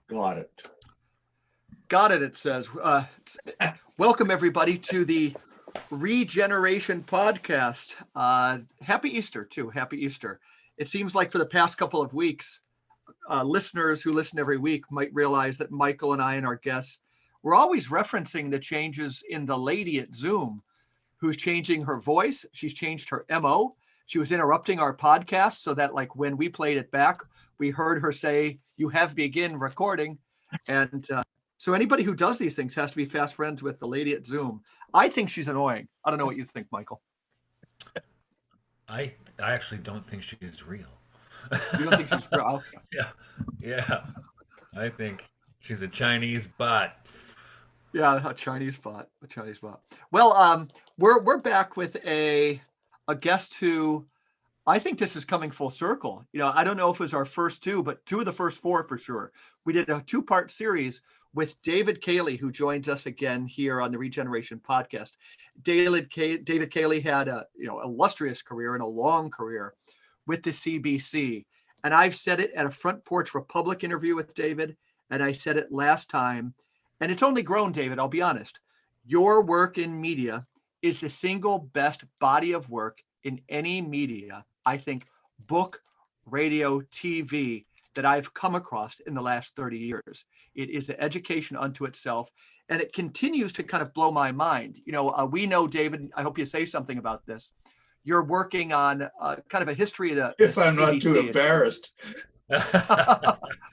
Got it. Got it, it says. Welcome, everybody, to the Regeneration Podcast. Happy Easter, too. Happy Easter. It seems like for the past couple of weeks, listeners who listen every week might realize that Michael and I and our guests, we're always referencing the changes in the lady at Zoom who's changing her voice. She's changed her MO. She was interrupting our podcast so that, like, when we played it back, we heard her say, "You have begin recording." And so anybody who does these things has to be fast friends with the lady at Zoom. I think she's annoying. I don't know what you think, Michael. I actually don't think she's real. You don't think she's real? Yeah, yeah. I think she's a Chinese bot. Yeah, a Chinese bot. A Chinese bot. Well, we're back with a guest who I think this is coming full circle. You know, I don't know if it was our first two, but two of the first four for sure. We did a two-part series with David Cayley, who joins us again here on the Regeneration Podcast. David Cayley had a illustrious career and a long career with the CBC. And I've said it at a Front Porch Republic interview with David, and I said it last time. And it's only grown, David, I'll be honest. Your work in media is the single best body of work in any media, I think, book, radio, TV, that I've come across in the last 30 years. It is an education unto itself, and it continues to kind of blow my mind. You know, we know, David, I hope you say something about this. You're working on kind of a history of the If I'm not too embarrassed.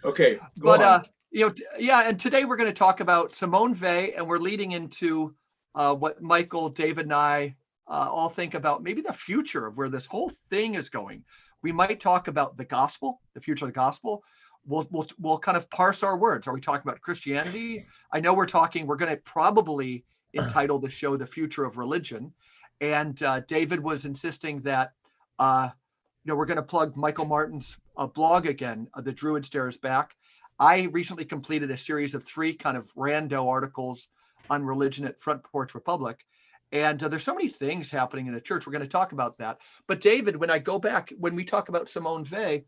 Okay, go on. And today we're going to talk about Simone Weil, and we're leading into what Michael, David, and I all think about maybe the future of where this whole thing is going. We might talk about the gospel, the future of the gospel. We'll kind of parse our words. Are we talking about Christianity? I know we're going to probably entitle the show "The Future of Religion," and David was insisting that we're going to plug Michael Martin's blog again, The Druid Stares Back. I recently completed a series of 3 kind of rando articles on religion at Front Porch Republic. And there's so many things happening in the church. We're going to talk about that. But David, when I go back, when we talk about Simone Weil,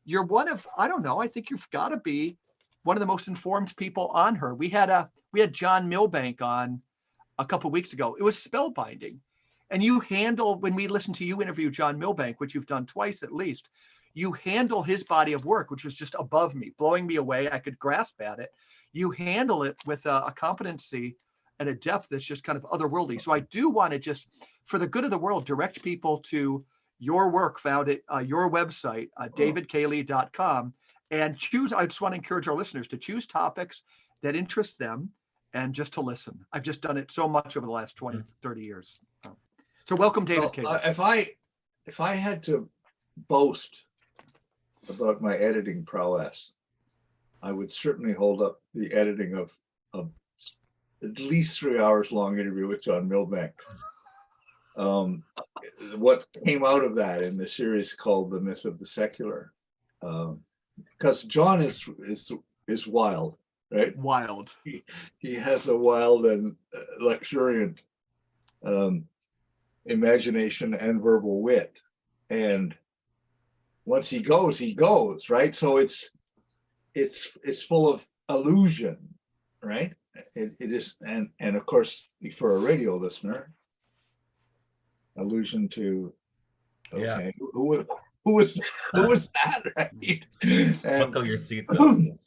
you're one of, I don't know, I think you've got to be one of the most informed people on her. We had John Milbank on a couple of weeks ago. It was spellbinding. And when we listened to you interview John Milbank, which you've done twice at least, you handle his body of work, which was just above me, blowing me away. I could grasp at it. You handle it with a competency and a depth that's just kind of otherworldly. So I do want to just, for the good of the world, direct people to your work found at your website, davidcayley.com, and choose. I just want to encourage our listeners to choose topics that interest them and just to listen. I've just done it so much over the last 20, 30 years. So welcome, David Cayley. If I had to boast about my editing prowess, I would certainly hold up the editing of at least 3 hours long interview with John Milbank. What came out of that in the series called The Myth of the Secular, because John is wild, right? Wild. He has a wild and luxuriant imagination and verbal wit, and once he goes, right? So it's full of illusion, right? It is, and of course, for a radio listener, allusion to, okay, yeah. Who was that, right? Buckle your seatbelt.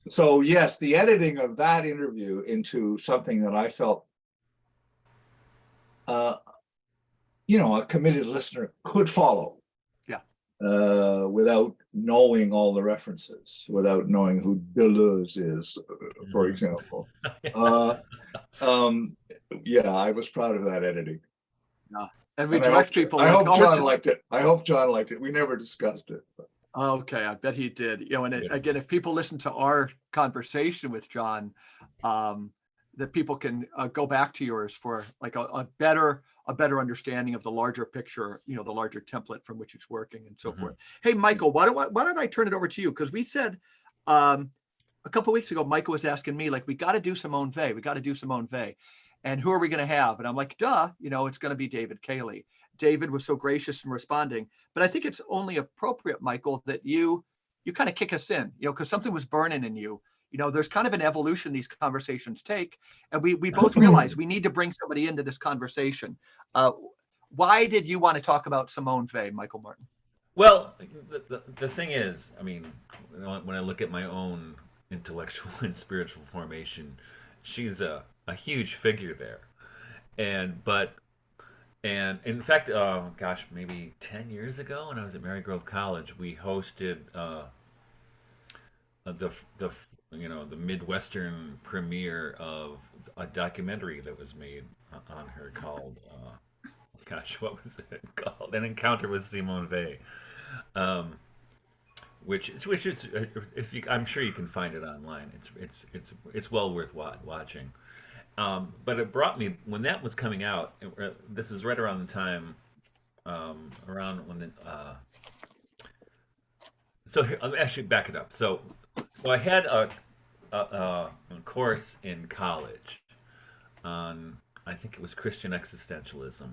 So yes, the editing of that interview into something that I felt, a committed listener could follow. Without knowing all the references, without knowing who Deleuze is, for example. I was proud of that editing. Yeah, and we direct people. I hope John liked it. I hope John liked it. We never discussed it. But. Okay, I bet he did. Again, if people listen to our conversation with John, that people can go back to yours for like a better understanding of the larger picture, the larger template from which it's working and so forth. Hey, Michael, why don't I turn it over to you? Because we said a couple of weeks ago, Michael was asking me, like, we got to do Simone Weil. And who are we going to have? And I'm like, duh, it's going to be David Cayley. David was so gracious in responding. But I think it's only appropriate, Michael, that you you kind of kick us in, because something was burning in you. There's kind of an evolution these conversations take, and we both realize we need to bring somebody into this conversation. Why did you want to talk about Simone Weil, Michael Martin? Well, the thing is, I mean, when I look at my own intellectual and spiritual formation, she's a huge figure there. And in fact, gosh, maybe 10 years ago when I was at Marygrove College, we hosted the the the Midwestern premiere of a documentary that was made on her called gosh, what was it called? An Encounter with Simone Weil. Um, which is if you, I'm sure you can find it online. It's well worth watching. But it brought me when that was coming out. This is right around the time, around when the. So here, I'll actually back it up. So I had a course in college on, I think it was Christian existentialism.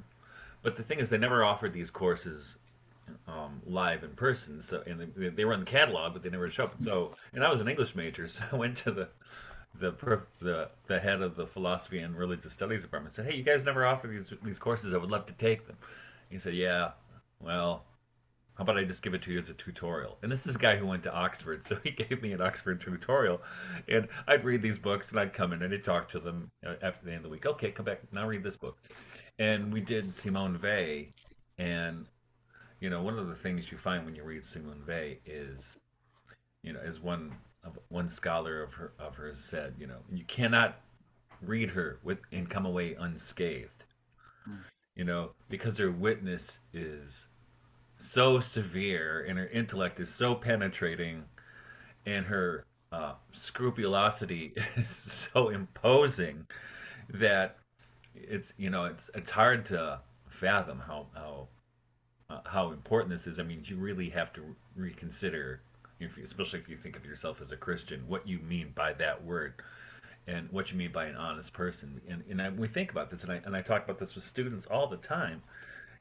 But the thing is, they never offered these courses live in person. So and they were in the catalog, but they never showed up. So and I was an English major, so I went to the head of the philosophy and religious studies department. Said, "Hey, you guys never offer these courses. I would love to take them." He said, "Yeah, well, how about I just give it to you as a tutorial?" And this is a guy who went to Oxford, so he gave me an Oxford tutorial, and I'd read these books and I'd come in and I'd talk to them after the end of the week. Okay, come back now, read this book, and we did Simone Weil, and one of the things you find when you read Simone Weil is, as one scholar of hers said, you cannot read her and come away unscathed, because her witness is so severe and her intellect is so penetrating and her scrupulosity is so imposing that it's hard to fathom how important this is. I mean, you really have to reconsider, especially if you think of yourself as a Christian, what you mean by that word and what you mean by an honest person. We think about this, and I talk about this with students all the time.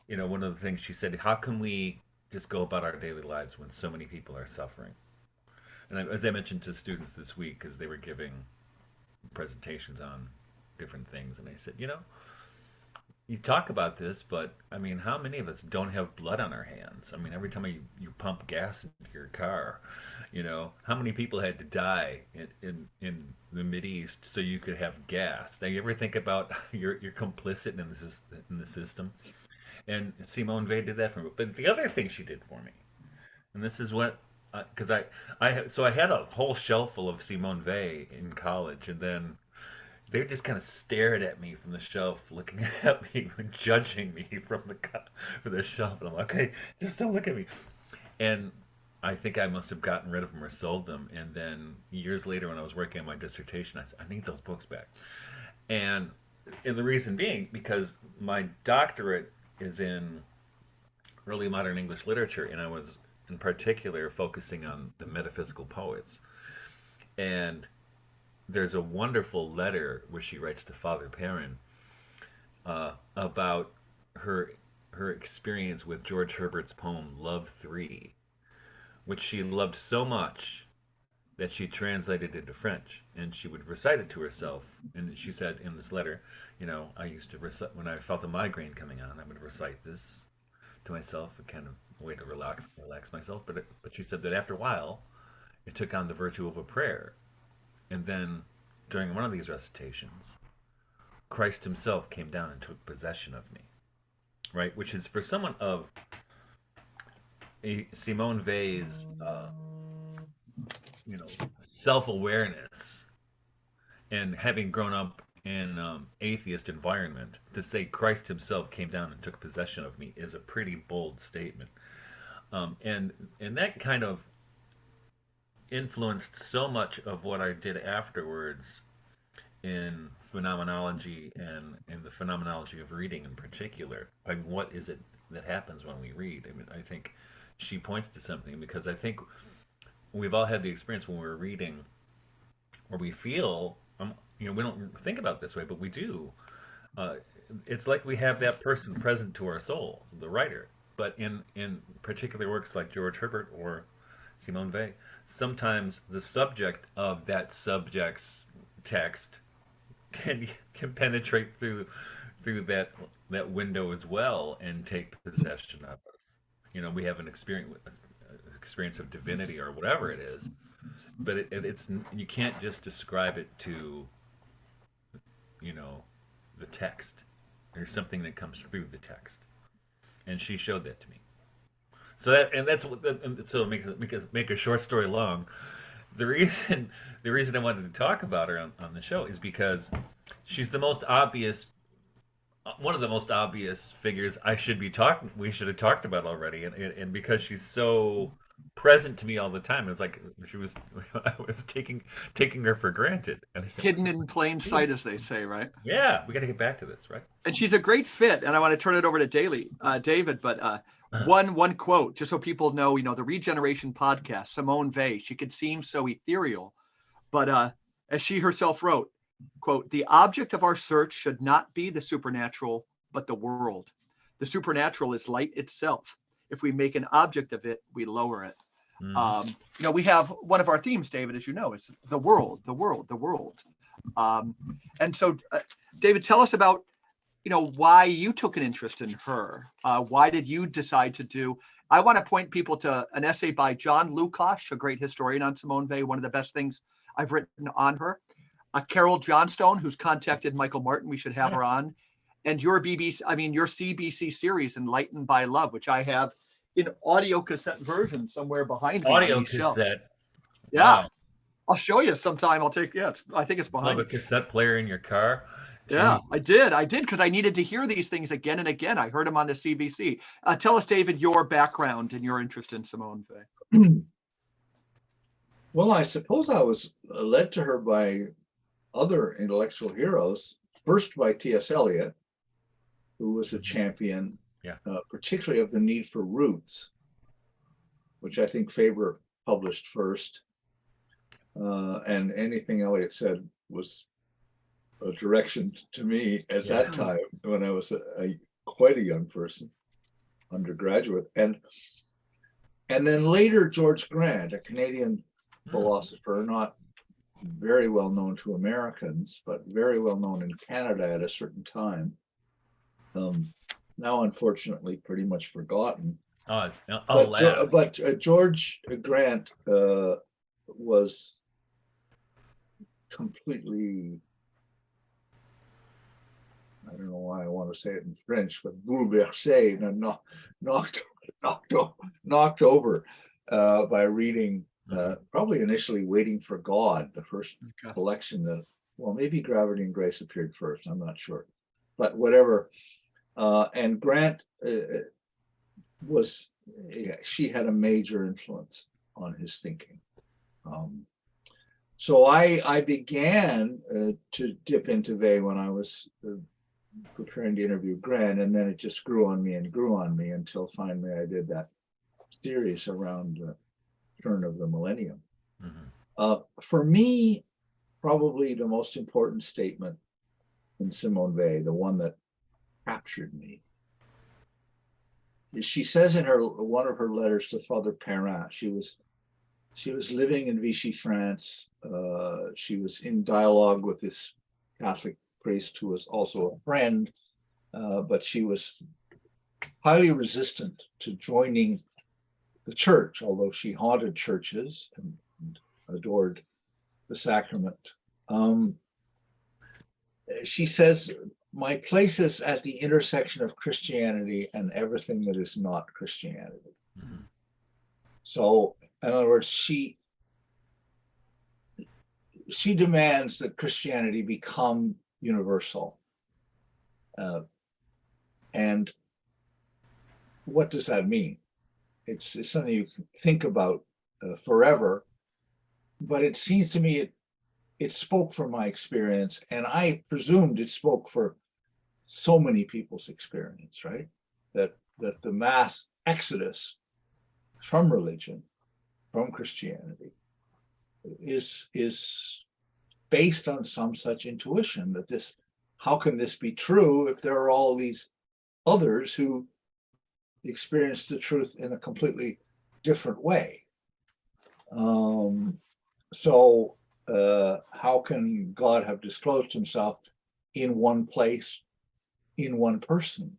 One of the things she said, how can we just go about our daily lives when so many people are suffering? And as I mentioned to students this week, because they were giving presentations on different things, and I said, you talk about this, but I mean, how many of us don't have blood on our hands? I mean, every time you pump gas into your car, how many people had to die in the Mideast so you could have gas? Now, you ever think about you're complicit in the system? And Simone Weil did that for me. But the other thing she did for me, and this is what, because I had a whole shelf full of Simone Weil in college, and then they just kind of stared at me from the shelf, looking at me, judging me from the shelf. And I'm like, okay, just don't look at me. And I think I must have gotten rid of them or sold them. And then years later, when I was working on my dissertation, I said, I need those books back. And the reason being, because my doctorate is in early modern English literature, and I was in particular focusing on the metaphysical poets. And there's a wonderful letter where she writes to Father Perrin about her experience with George Herbert's poem Love 3, which she loved so much that she translated into French, and she would recite it to herself. And she said in this letter, I used to recite when I felt a migraine coming on, I would recite this to myself, a kind of way to relax myself. But she said that after a while, it took on the virtue of a prayer. And then during one of these recitations, Christ himself came down and took possession of me. Right? Which is for someone of Simone Weil's, self-awareness and having grown up in atheist environment, to say Christ himself came down and took possession of me is a pretty bold statement. And that kind of influenced so much of what I did afterwards in phenomenology and in the phenomenology of reading in particular. I mean, what is it that happens when we read? I mean, I think she points to something, because I think we've all had the experience when we're reading where we feel, we don't think about it this way, but we do. Uh, it's like we have that person present to our soul, the writer. But in particular works like George Herbert or Simone Weil. Sometimes the subject of that subject's text can penetrate through that window as well and take possession of us. We have an experience of divinity or whatever it is, but it's you can't just describe it to you know the text. There's something that comes through the text, and she showed that to me. So make a short story long. The reason the reason I wanted to talk about her on the show is because she's the most obvious one of the most obvious figures we should have talked about already, and because she's so present to me all the time, it's like she was I was taking her for granted. And I said, Hidden in plain sight, as they say, right? yeah, we got to get back to this, right? And she's a great fit. And I want to turn it over to David. But one quote, just so people know, the Regeneration podcast, Simone Weil. She could seem so ethereal, but as she herself wrote, quote, "The object of our search should not be the supernatural, but the world. The supernatural is light itself. If we make an object of it, we lower it." We have one of our themes, David, as you know, is the world, the world, the world. And so, David, tell us about, why you took an interest in her. Why did you decide to do? I want to point people to an essay by John Lukacs, a great historian on Simone Weil, one of the best things I've written on her. Carol Johnstone, who's contacted Michael Martin, we should have her on, and your CBC series, Enlightened by Love, which I have in audio cassette version somewhere behind me. Audio on these shelves. cassette. Yeah, Wow. I'll show you sometime. I think it's behind. Love a cassette player in your car. Yeah, I did because I needed to hear these things again and again. I heard them on the CBC. Tell us, David, your background and your interest in Simone Weil. Well, I suppose I was led to her by other intellectual heroes, first by T.S. Eliot, who was a champion, particularly of the need for roots, which I think Faber published first. And anything Eliot said was a direction to me at that time when I was quite a young person, undergraduate. And then later, George Grant, a Canadian philosopher, not very well known to Americans, but very well known in Canada at a certain time. Now, unfortunately, pretty much forgotten. But George Grant was completely, I don't know why I want to say it in French, but bouleversé, knocked over by reading. Probably initially Waiting for God, the first collection that, well, maybe Gravity and Grace appeared first, I'm not sure, but whatever. And Grant she had a major influence on his thinking. So I began to dip into Weil when I was preparing to interview Grant, and then it just grew on me until finally I did that series around turn of the millennium. For me, probably the most important statement in Simone Weil, the one that captured me, is she says in one of her letters to Father Perrin, she was living in Vichy, France. She was in dialogue with this Catholic priest who was also a friend, but she was highly resistant to joining the church, although she haunted churches and adored the sacrament. She says, "My place is at the intersection of Christianity and everything that is not Christianity." So, in other words, she demands that Christianity become universal. And what does that mean? It's something you can think about forever, but it seems to me it spoke from my experience, and I presumed it spoke for so many people's experience, right? That the mass exodus from religion, from Christianity, is based on some such intuition that how can this be true if there are all these others who experienced the truth in a completely different way? So how can God have disclosed himself in one place, in one person?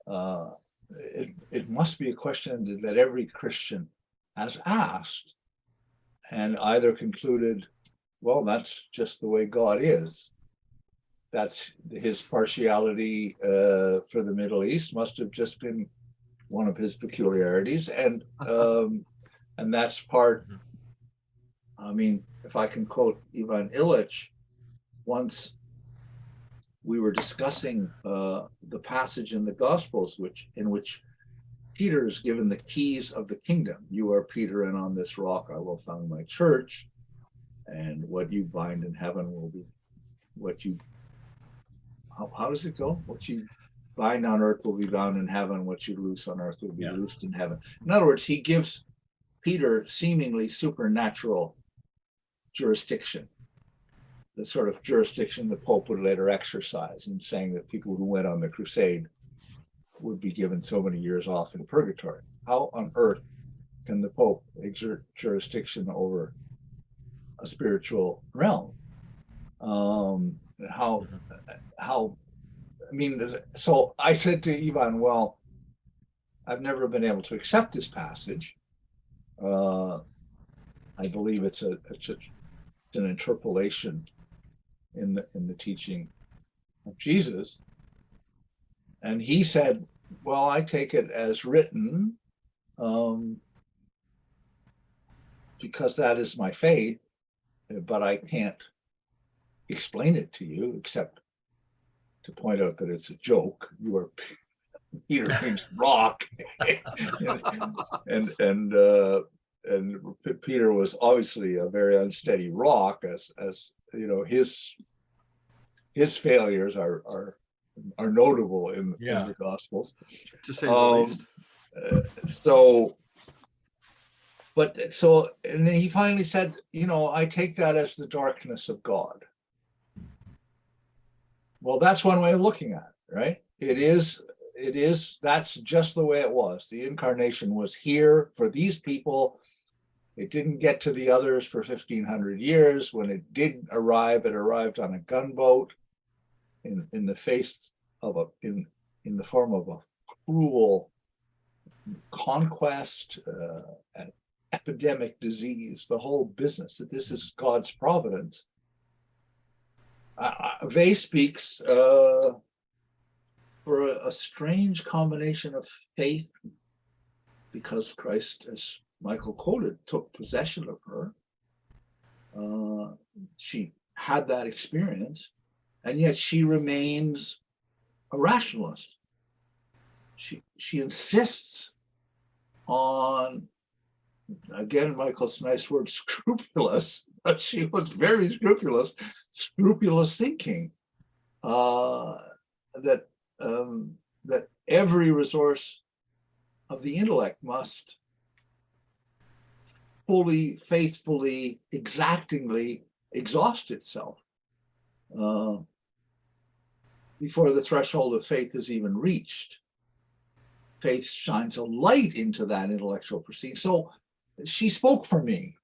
It must be a question that every Christian has asked and either concluded, well, that's just the way God is. That's his partiality for the Middle East must have just been one of his peculiarities, and that's part. I mean, if I can quote Ivan Illich, once we were discussing the passage in the Gospels, in which Peter is given the keys of the kingdom. You are Peter, and on this rock I will found my church, and what you bind in heaven will be what you. How does it go? What you bind on earth will be bound in heaven. What you loose on earth will be loosed in heaven. In other words, he gives Peter seemingly supernatural jurisdiction, the sort of jurisdiction the Pope would later exercise in saying that people who went on the crusade would be given so many years off in purgatory. How on earth can the Pope exert jurisdiction over a spiritual realm? I mean, so I said to Ivan, well, I've never been able to accept this passage. I believe it's an interpolation in the teaching of Jesus. And he said, well, I take it as written because that is my faith, but I can't explain it to you except to point out that it's a joke. You are Peter means rock, and Peter was obviously a very unsteady rock, as you know, his failures are notable in the Gospels, to say the least. And then he finally said, you know, I take that as the darkness of God. Well, that's one way of looking at it, right? It is, that's just the way it was. The incarnation was here for these people. It didn't get to the others for 1,500 years. When it did arrive, it arrived on a gunboat in the face of in the form of a cruel conquest, an epidemic disease, the whole business, that this is God's providence. Weil speaks for a strange combination of faith, because Christ, as Michael quoted, took possession of her. She had that experience, and yet she remains a rationalist. She insists on, again, Michael's nice word, scrupulous, but she was very scrupulous thinking that every resource of the intellect must fully, faithfully, exactingly exhaust itself before the threshold of faith is even reached. Faith shines a light into that intellectual proceeding. So she spoke for me,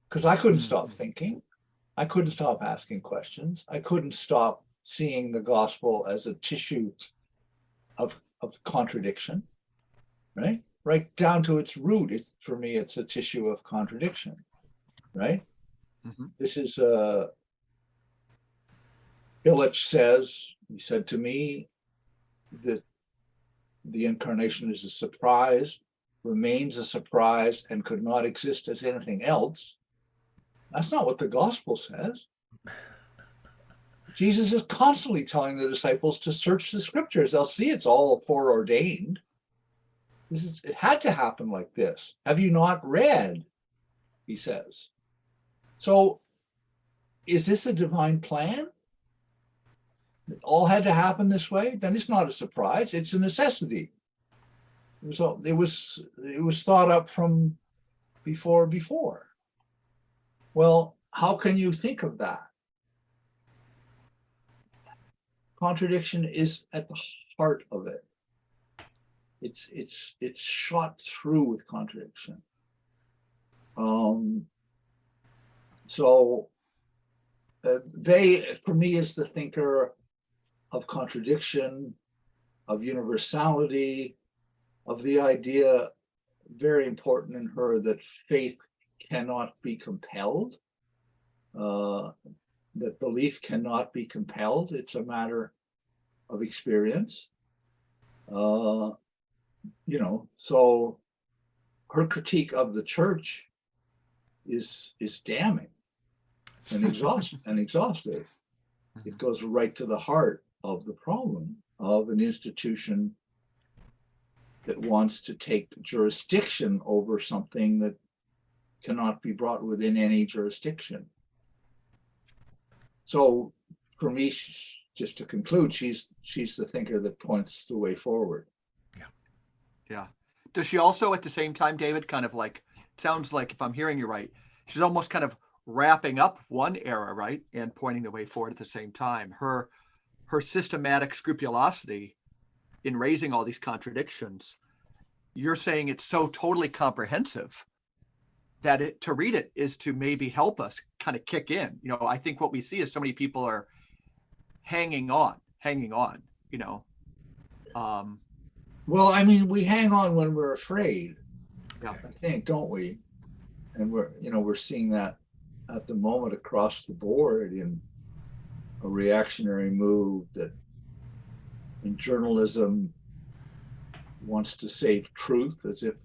because I couldn't stop thinking. I couldn't stop asking questions. I couldn't stop seeing the gospel as a tissue of contradiction, right? Right down to its root. For me, it's a tissue of contradiction, right? Mm-hmm. This is Illich says, he said to me that the incarnation is a surprise, remains a surprise, and could not exist as anything else. That's not what the gospel says. Jesus is constantly telling the disciples to search the scriptures. They'll see it's all foreordained. It had to happen like this. Have you not read? He says. So is this a divine plan? It all had to happen this way? Then it's not a surprise. It's a necessity. So it was thought up from before. Well, how can you think of that? Contradiction is at the heart of it. It's shot through with contradiction. So Weil, for me, is the thinker of contradiction, of universality, of the idea, very important in her, that faith cannot be compelled, that belief cannot be compelled. It's a matter of experience. So her critique of the church is damning and exhaustive. It goes right to the heart of the problem of an institution that wants to take jurisdiction over something that cannot be brought within any jurisdiction. So for me, just to conclude, she's the thinker that points the way forward. Yeah. Does she also at the same time, David, kind of like, sounds like, if I'm hearing you right, she's almost kind of wrapping up one era, right, and pointing the way forward at the same time. Her systematic scrupulosity in raising all these contradictions, you're saying it's so totally comprehensive that to read it is to maybe help us kind of kick in. I think what we see is so many people are hanging on. Well, I mean, we hang on when we're afraid, Yeah. I think, don't we? And we're seeing that at the moment across the board in a reactionary move that in journalism wants to save truth, as if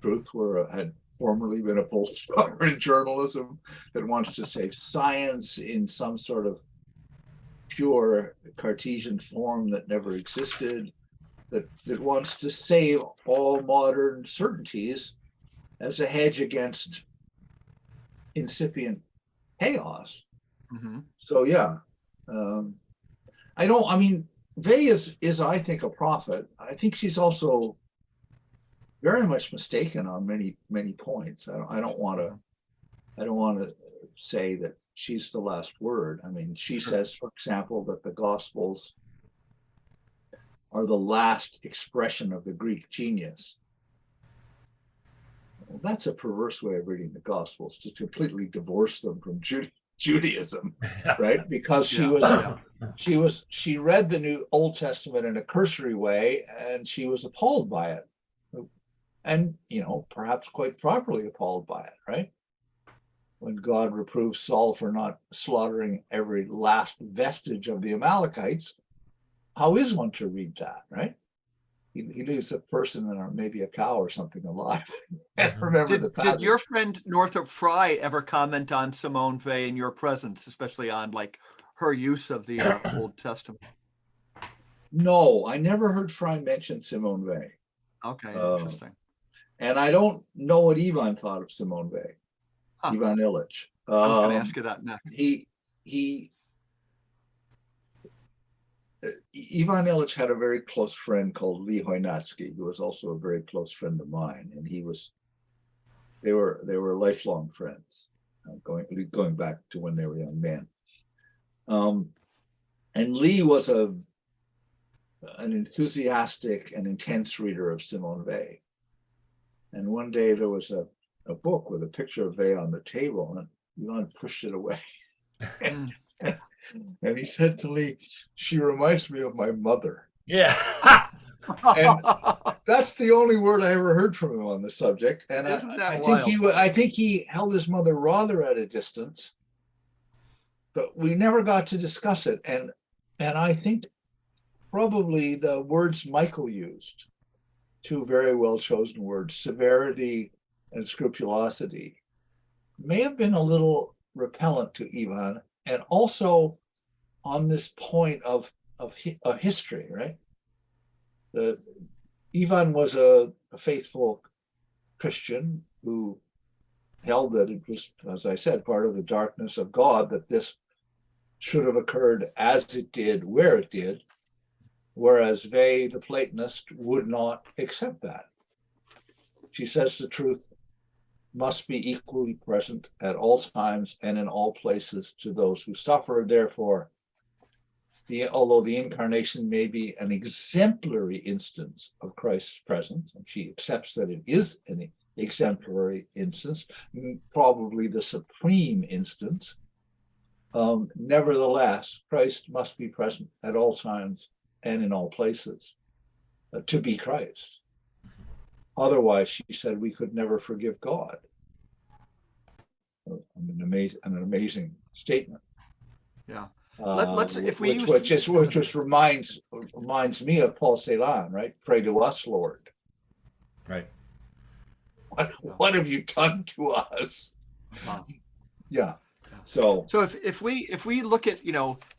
truth had formerly been a pole star in journalism, that wants to save science in some sort of pure Cartesian form that never existed, that wants to save all modern certainties as a hedge against incipient chaos. Mm-hmm. So yeah, Weil is I think a prophet. I think she's also very much mistaken on many points. I don't want to say that she's the last word. I mean, she says, for example, that the Gospels are the last expression of the Greek genius. Well, that's a perverse way of reading the Gospels, to completely divorce them from Judaism, right? Because she read the New Old Testament in a cursory way, and she was appalled by it, and perhaps quite properly appalled by it, right? When God reproves Saul for not slaughtering every last vestige of the Amalekites, how is one to read that, right? He leaves a person or maybe a cow or something alive. And remember the passage. Did your friend Northrop Frye ever comment on Simone Weil in your presence, especially on like her use of the Old Testament? No, I never heard Frye mention Simone Weil. Okay, interesting. And I don't know what Ivan thought of Simone Weil. Ivan Illich. I was going to ask you that next. Ivan Illich had a very close friend called Lee Hoynatsky, who was also a very close friend of mine, and they were lifelong friends, going back to when they were young men. And Lee was an enthusiastic and intense reader of Simone Weil. And one day there was a book with a picture of Weil on the table, and Ivan pushed it away. And he said to Lee, "She reminds me of my mother." Yeah. And that's the only word I ever heard from him on the subject. And I think he held his mother rather at a distance, but we never got to discuss it. And I think probably the words Michael used, two very well chosen words, severity and scrupulosity, may have been a little repellent to Ivan, and also on this point of history, right? Ivan was a faithful Christian who held that it was, as I said, part of the darkness of God that this should have occurred as it did, where it did, whereas Weil, the Platonist, would not accept that. She says the truth must be equally present at all times and in all places to those who suffer. Therefore, although the incarnation may be an exemplary instance of Christ's presence, and she accepts that it is exemplary instance, probably the supreme instance. Nevertheless, Christ must be present at all times and in all places to be Christ. Otherwise, she said, we could never forgive God. An amazing statement. Yeah. Let's if we which just reminds me of Paul Celan, right? Pray to us, Lord. Right. What have you done to us? Wow. Yeah. So if we look at,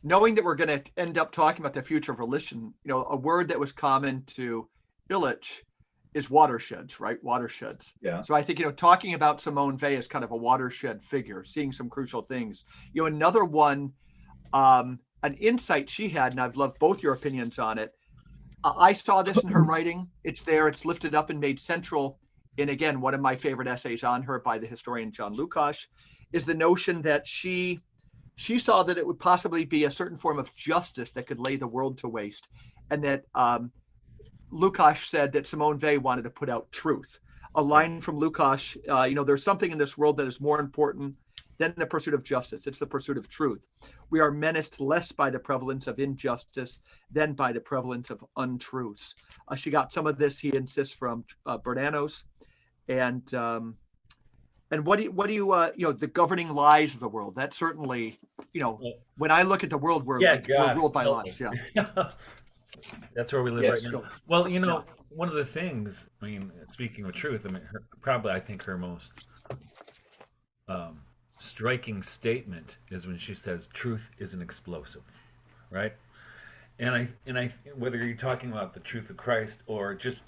knowing that we're going to end up talking about the future of religion, a word that was common to Illich is watersheds, right? Watersheds. Yeah. So I think, talking about Simone Weil as kind of a watershed figure, seeing some crucial things. Another one, an insight she had, and I've loved both your opinions on it. I saw this in her writing. It's there. It's lifted up and made central in, again, one of my favorite essays on her by the historian John Lukács, is the notion that she saw that it would possibly be a certain form of justice that could lay the world to waste, and that Lukács said that Simone Weil wanted to put out truth. A line from Lukács, there's something in this world that is more important than the pursuit of justice. It's the pursuit of truth. We are menaced less by the prevalence of injustice than by the prevalence of untruths. She got some of this, he insists, from Bernanos, and what do you the governing lies of the world? That certainly, when I look at the world, we're ruled by lies. Yeah. That's where we live right now. Well, one of the things, speaking of truth, I think her most striking statement is when she says truth is an explosive, right? And I whether you're talking about the truth of Christ or just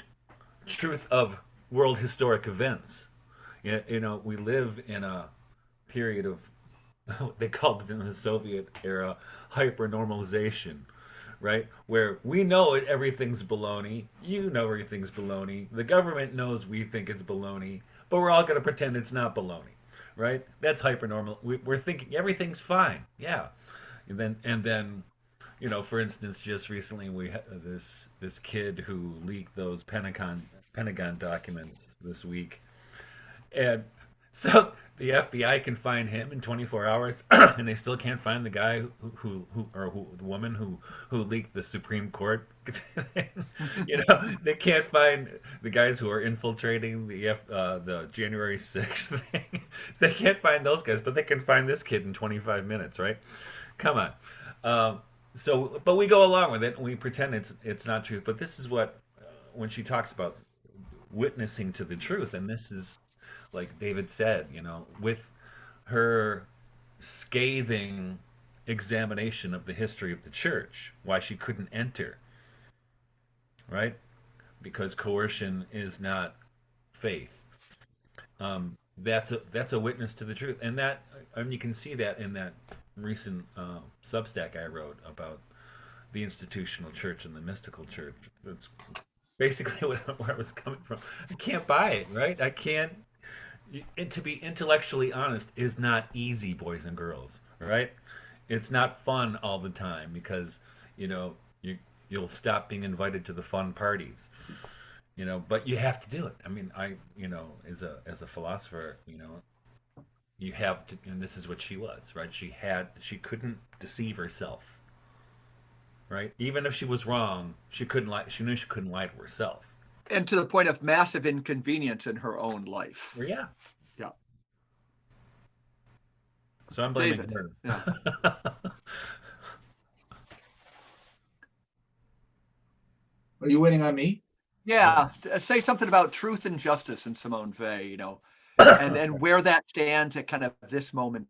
truth of world historic events, we live in a period of they called it in the Soviet era hyper-normalization, right? Where we know everything's baloney, everything's baloney, the government knows we think it's baloney, but we're all going to pretend it's not baloney, right? That's hyper-normal. We're thinking everything's fine, yeah. And then, for instance, just recently we had this kid who leaked those Pentagon documents this week, and so the FBI can find him in 24 hours, and they still can't find the guy the woman who leaked the Supreme Court. They can't find the guys who are infiltrating the January 6th thing. They can't find those guys, but they can find this kid in 25 minutes, right? Come on. But we go along with it, and we pretend it's not truth. But this is what, when she talks about witnessing to the truth, and this is, like David said, with her scathing examination of the history of the church, why she couldn't enter, right? Because coercion is not faith. That's a witness to the truth, and you can see that in that recent Substack I wrote about the institutional church and the mystical church. That's basically where I was coming from. I can't buy it, right? I can't. And to be intellectually honest is not easy, boys and girls, right? It's not fun all the time because, you'll stop being invited to the fun parties, but you have to do it. As a philosopher, you have to, and this is what she was, right? She couldn't deceive herself, right? Even if she was wrong, she couldn't lie. She knew she couldn't lie to herself. And to the point of massive inconvenience in her own life. Well, yeah. Yeah. So I'm blaming David. her. Yeah. Are you winning on me? Yeah. Say something about truth and justice in Simone Weil, and where that stands at kind of this moment.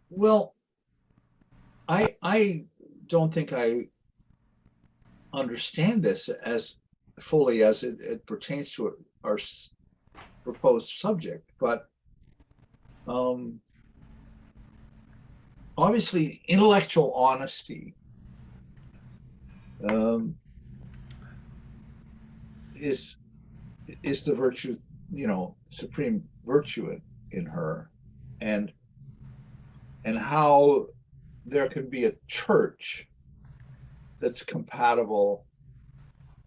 Well, I don't think I understand this as fully as it pertains to our proposed subject, but obviously intellectual honesty is the virtue, supreme virtue in her, and how there can be a church that's compatible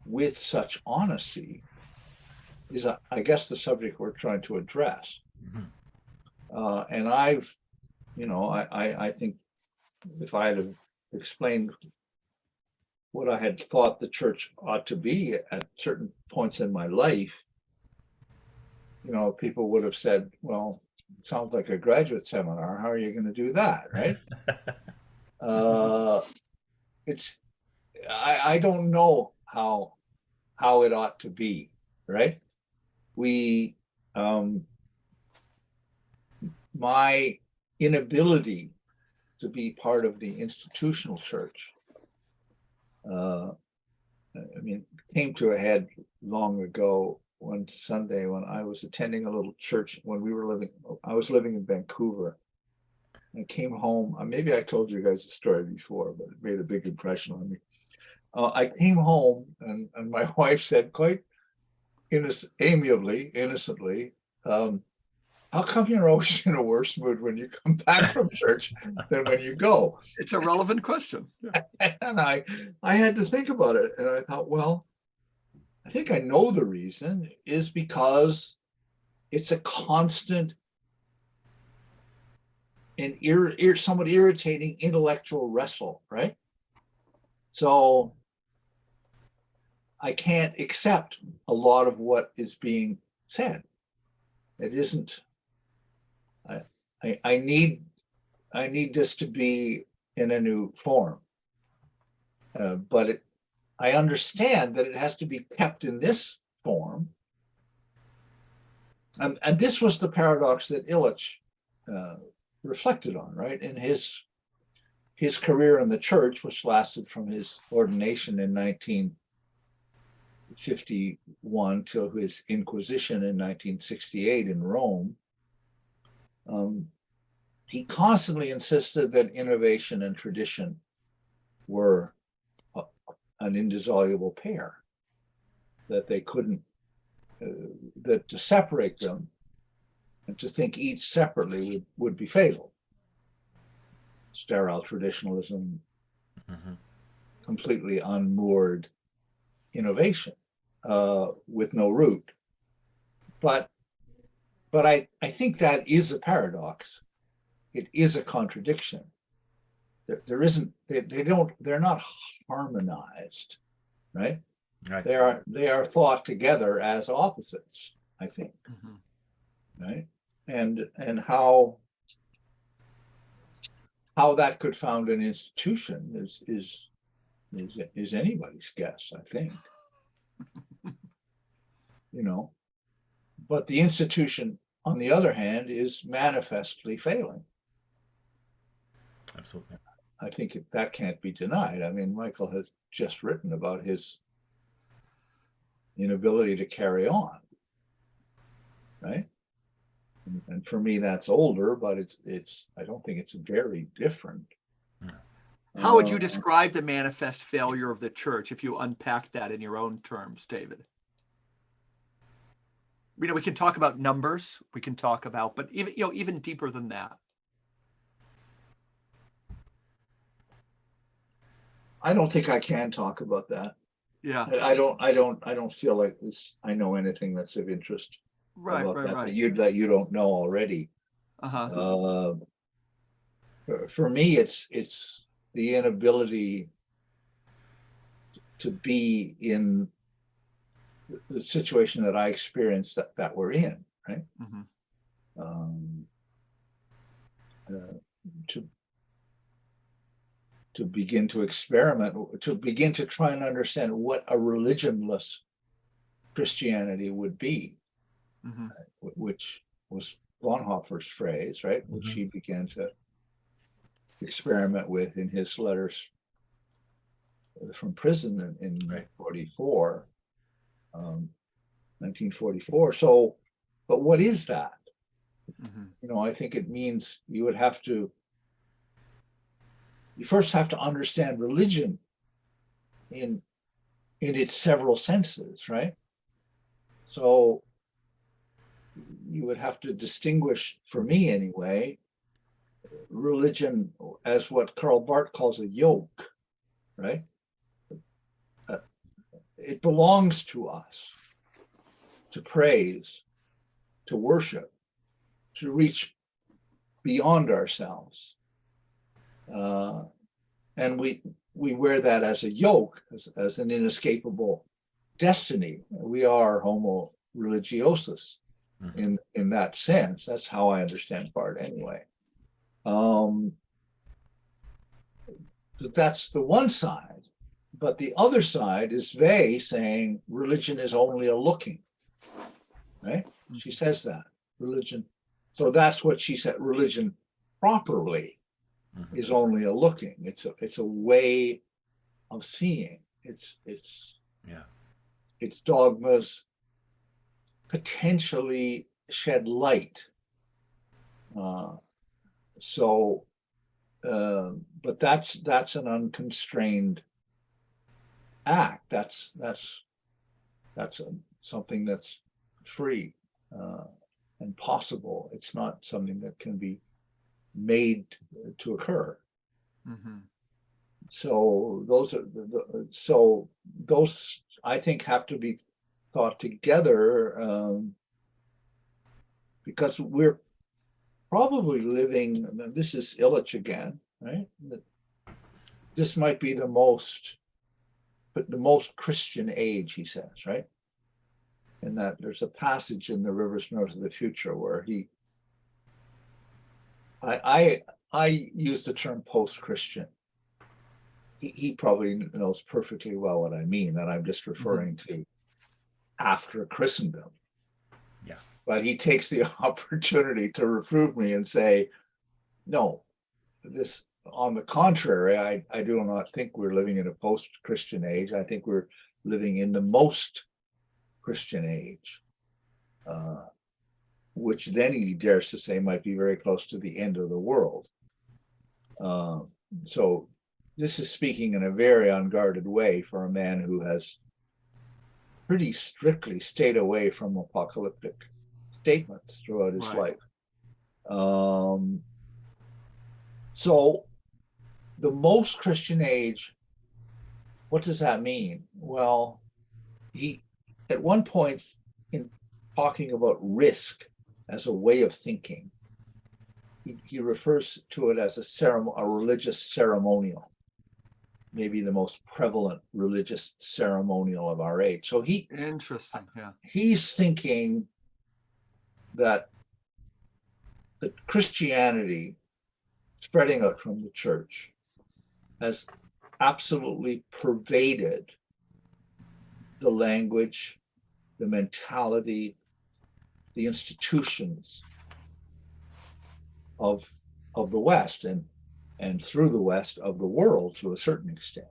with such honesty I guess, the subject we're trying to address. And I've, I think if I had have explained what I had thought the church ought to be at certain points in my life, people would have said, well, sounds like a graduate seminar. How are you going to do that? Right. I don't know how it ought to be. Right. My inability to be part of the institutional church, came to a head long ago one Sunday when I was attending a little church when I was living in Vancouver. I came home. Maybe I told you guys the story before, but it made a big impression on me. I came home and my wife said quite amiably, innocently, how come you're always in a worse mood when you come back from church than when you go? It's a relevant question. Yeah. And I had to think about it. And I thought, well, I think I know the reason is because it's a constant and somewhat irritating intellectual wrestle, right? So I can't accept a lot of what is being said. It isn't. I need this to be in a new form, but I understand that it has to be kept in this form. And this was the paradox that Illich reflected on, right? In his career in the church, which lasted from his ordination in 1951 till his inquisition in 1968 in Rome, he constantly insisted that innovation and tradition were an indissoluble pair, that they couldn't, that to separate them and to think each separately would be fatal. Sterile traditionalism, completely unmoored innovation with no root. But I think that is a paradox. It is a contradiction. There isn't. They're not harmonized, right? Right. They are thought together as opposites, I think, right? And how that could found an institution is anybody's guess, I think. But the institution, on the other hand, is manifestly failing. Absolutely. I think that can't be denied. I mean, Michael has just written about his inability to carry on, right? And for me, that's older, but it's. I don't think it's very different. How would you describe the manifest failure of the church if you unpack that in your own terms, David? We can talk about numbers. We can talk about, but even deeper than that. I don't think I can talk about that. Yeah. I don't feel like I know anything that's of interest. Right. That you don't know already. For me, it's the inability to be in the situation that I experienced that we're in, right? To begin to experiment, to begin to try and understand what a religionless Christianity would be, which was Bonhoeffer's phrase, right? Which he began to experiment with in his letters from prison in 1944. So, but what is that? I think it means you first have to understand religion in its several senses, right? So you would have to distinguish, for me anyway, religion as what Karl Barth calls a yoke, right? It belongs to us. to praise, to worship, to reach beyond ourselves. And we wear that as a yoke, as an inescapable destiny. We are homo religiosus in that sense. That's how I understand Bart anyway. But that's the one side. But the other side is Weil saying religion is only a looking, right? She says that religion. So that's what she said. Religion properly is only a looking. It's a way of seeing. It's dogmas potentially shed light. But that's an unconstrained act. That's something that's free and possible. It's not something that can be made to occur. So those I think have to be thought together, because we're probably living, this is Illich again, right? This might be the most Christian age, he says, right? And that there's a passage in The Rivers North of the Future where I use the term post-Christian. He probably knows perfectly well what I mean, that I'm just referring to after Christendom. Yeah. But he takes the opportunity to reprove me and say, no, this, on the contrary, I do not think we're living in a post-Christian age. I think we're living in the most Christian age, which then he dares to say might be very close to the end of the world. So this is speaking in a very unguarded way for a man who has pretty strictly stayed away from apocalyptic statements throughout his life. So the most Christian age, what does that mean? Well, he, at one point in talking about risk as a way of thinking, he refers to it as a religious ceremonial, maybe the most prevalent religious ceremonial of our age. So interesting, yeah. He's thinking that Christianity spreading out from the church has absolutely pervaded the language, the mentality, the institutions of the West, and through the West of the world to a certain extent.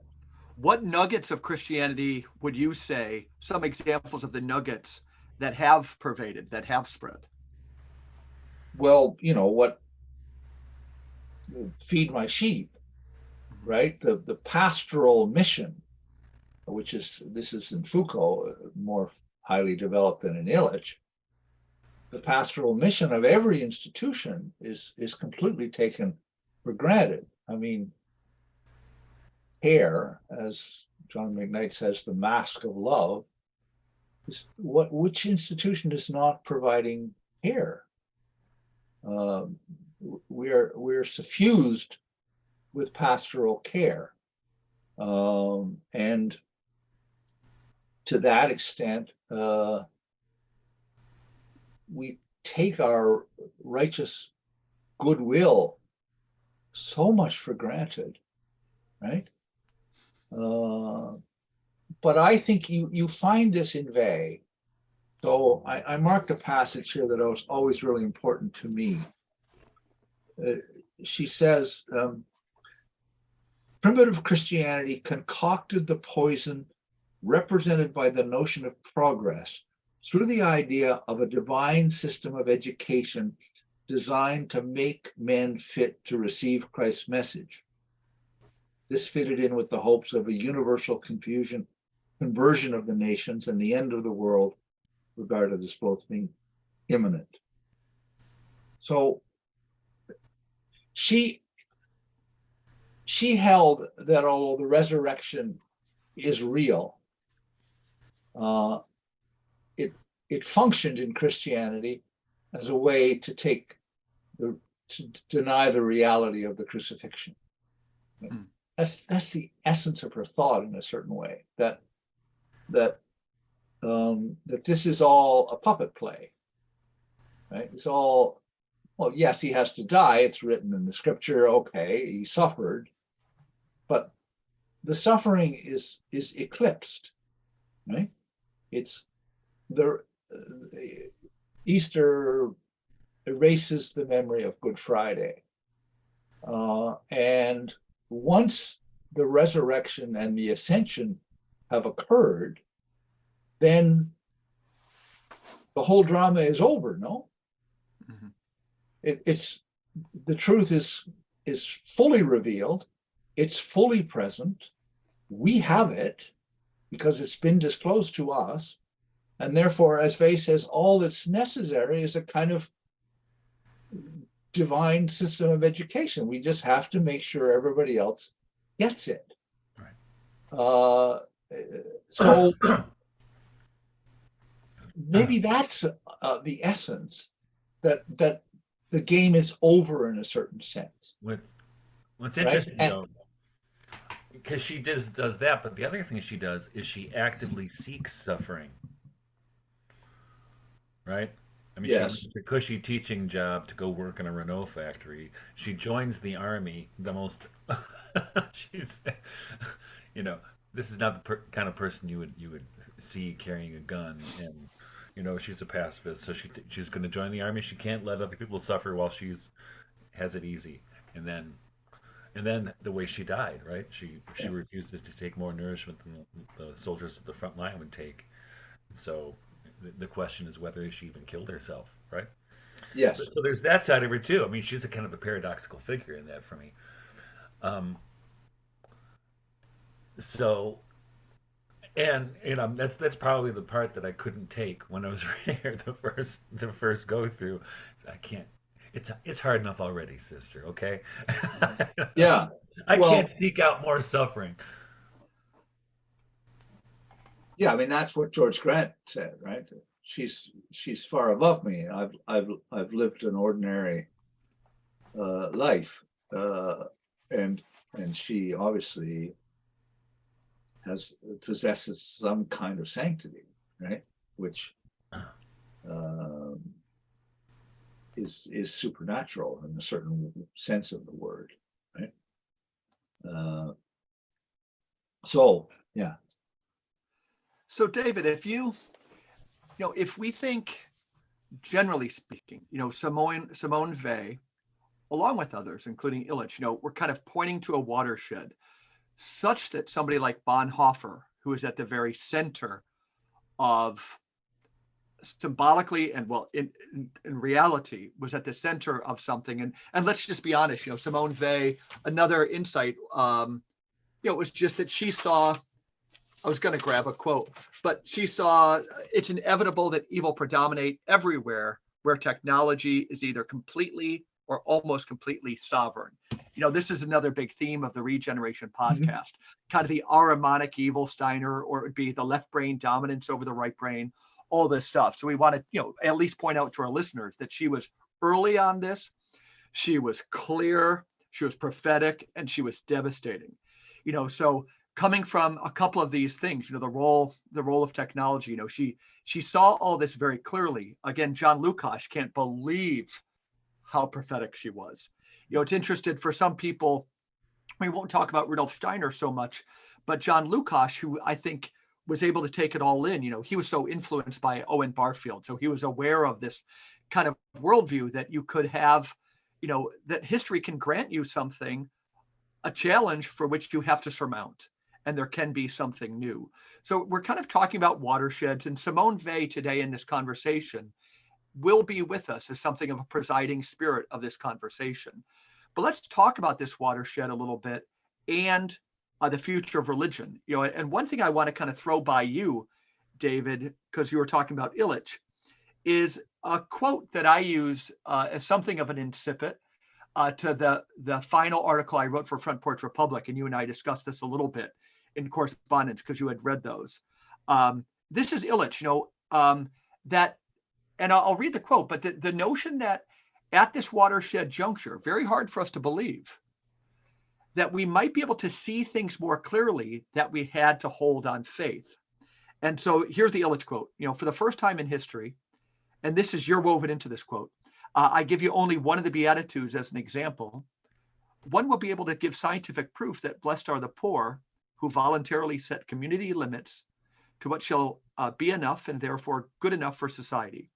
What nuggets of Christianity would you say, some examples of the nuggets that have pervaded, that have spread? Well, what, feed my sheep, right? The pastoral mission, this is in Foucault, more highly developed than in Illich. The pastoral mission of every institution is completely taken for granted. I mean, care, as John McKnight says, the mask of love, is which institution is not providing care? We're suffused with pastoral care, and to that extent, we take our righteous goodwill so much for granted, right? But I think you find this in Weil. So I marked a passage here that was always really important to me. She says, primitive Christianity concocted the poison represented by the notion of progress through the idea of a divine system of education designed to make men fit to receive Christ's message. This fitted in with the hopes of a universal conversion of the nations and the end of the world, regarded as both being imminent. So she held that although the resurrection is real, it functioned in Christianity as a way to deny the reality of the crucifixion. Mm. That's the essence of her thought in a certain way, that this is all a puppet play, right? It's all, well, yes, he has to die. It's written in the scripture. Okay, he suffered, but the suffering is eclipsed, right? It's the Easter erases the memory of Good Friday, and once the resurrection and the ascension have occurred, then the whole drama is over. No, Mm-hmm. it's the truth is fully revealed. It's fully present. We have it because it's been disclosed to us. And therefore, as Weil says, all that's necessary is a kind of divine system of education. We just have to make sure everybody else gets it. Right. So maybe that's the essence, that the game is over in a certain sense. What's Right? interesting, though, because she does that, but the other thing she does is she actively seeks suffering, right? I mean, Yes. she leaves a cushy teaching job to go work in a Renault factory. She joins the army, the most. She's, you know, this is not the kind of person you would see carrying a gun, and she's a pacifist, so she's going to join the army. She can't let other people suffer while has it easy, and then the way she died, right? She refuses to take more nourishment than the soldiers at the front line would take. So the question is whether she even killed herself, right? Yes. So there's that side of her too. I mean, she's a kind of a paradoxical figure in that for me. So, and that's probably the part that I couldn't take when I was reading her the first go through. I can't. It's hard enough already, sister. Okay. Yeah. I Well, can't seek out more suffering. yeah, I mean that's what George Grant said, right? She's far above me. I've lived an ordinary life, and she obviously possesses some kind of sanctity, right? Which is supernatural in a certain sense of the word, right? So yeah. So David, if if we think, generally speaking, Simone Weil, along with others, including Illich, we're kind of pointing to a watershed such that somebody like Bonhoeffer, who is at the very center of, symbolically and in reality, was at the center of something. And let's just be honest, Simone Weil, another insight, it was just that she saw, I was going to grab a quote, but she saw it's inevitable that evil predominate everywhere where technology is either completely or almost completely sovereign. This is another big theme of the Regeneration podcast, kind of the Ahrimanic evil, Steiner, or it would be the left brain dominance over the right brain, all this stuff. So we want to, at least point out to our listeners that she was early on this. She was clear, she was prophetic, and she was devastating. So coming from a couple of these things, the role of technology, she saw all this very clearly. Again, John Lukács can't believe how prophetic she was. It's interesting for some people, we won't talk about Rudolf Steiner so much, but John Lukács, who I think was able to take it all in, he was so influenced by Owen Barfield. So he was aware of this kind of worldview that you could have, that history can grant you something, a challenge for which you have to surmount, and there can be something new. So we're kind of talking about watersheds, and Simone Weil today in this conversation will be with us as something of a presiding spirit of this conversation. But let's talk about this watershed a little bit and the future of religion. And one thing I want to kind of throw by you, David, because you were talking about Illich, is a quote that I used as something of an incipit to the final article I wrote for Front Porch Republic, and you and I discussed this a little bit in correspondence because you had read those. This is Illich. that, and I'll read the quote, but the notion that at this watershed juncture, very hard for us to believe, that we might be able to see things more clearly, that we had to hold on faith. And so here's the Illich quote. For the first time in history, and this is, you're woven into this quote, I give you only one of the Beatitudes as an example. One will be able to give scientific proof that blessed are the poor who voluntarily set community limits to what shall be enough and therefore good enough for society.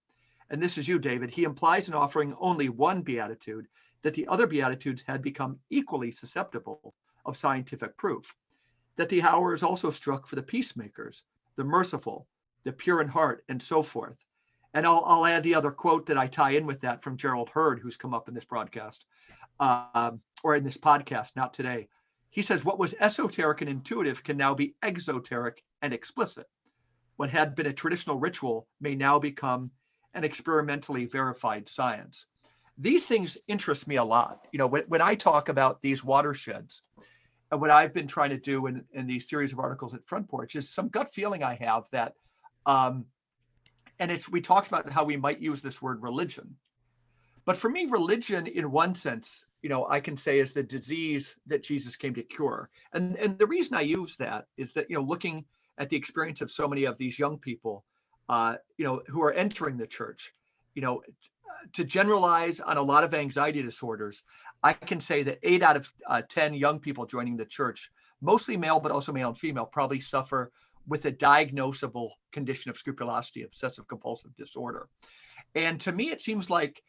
And this is you, David. He implies in offering only one beatitude that the other beatitudes had become equally susceptible of scientific proof, that the hour is also struck for the peacemakers, the merciful, the pure in heart, and so forth. And I'll add the other quote that I tie in with that from Gerald Hurd, who's come up in this broadcast, or in this podcast, not today. He says, what was esoteric and intuitive can now be exoteric and explicit. What had been a traditional ritual may now become an experimentally verified science. These things interest me a lot. When I talk about these watersheds, and what I've been trying to do in these series of articles at Front Porch is some gut feeling I have that, and we talked about how we might use this word religion. But for me, religion, in one sense, I can say is the disease that Jesus came to cure. And the reason I use that is that, looking at the experience of so many of these young people, who are entering the church, to generalize on a lot of anxiety disorders, I can say that 8 out of 10 young people joining the church, mostly male, but also male and female, probably suffer with a diagnosable condition of scrupulosity, obsessive compulsive disorder. And to me, it seems like,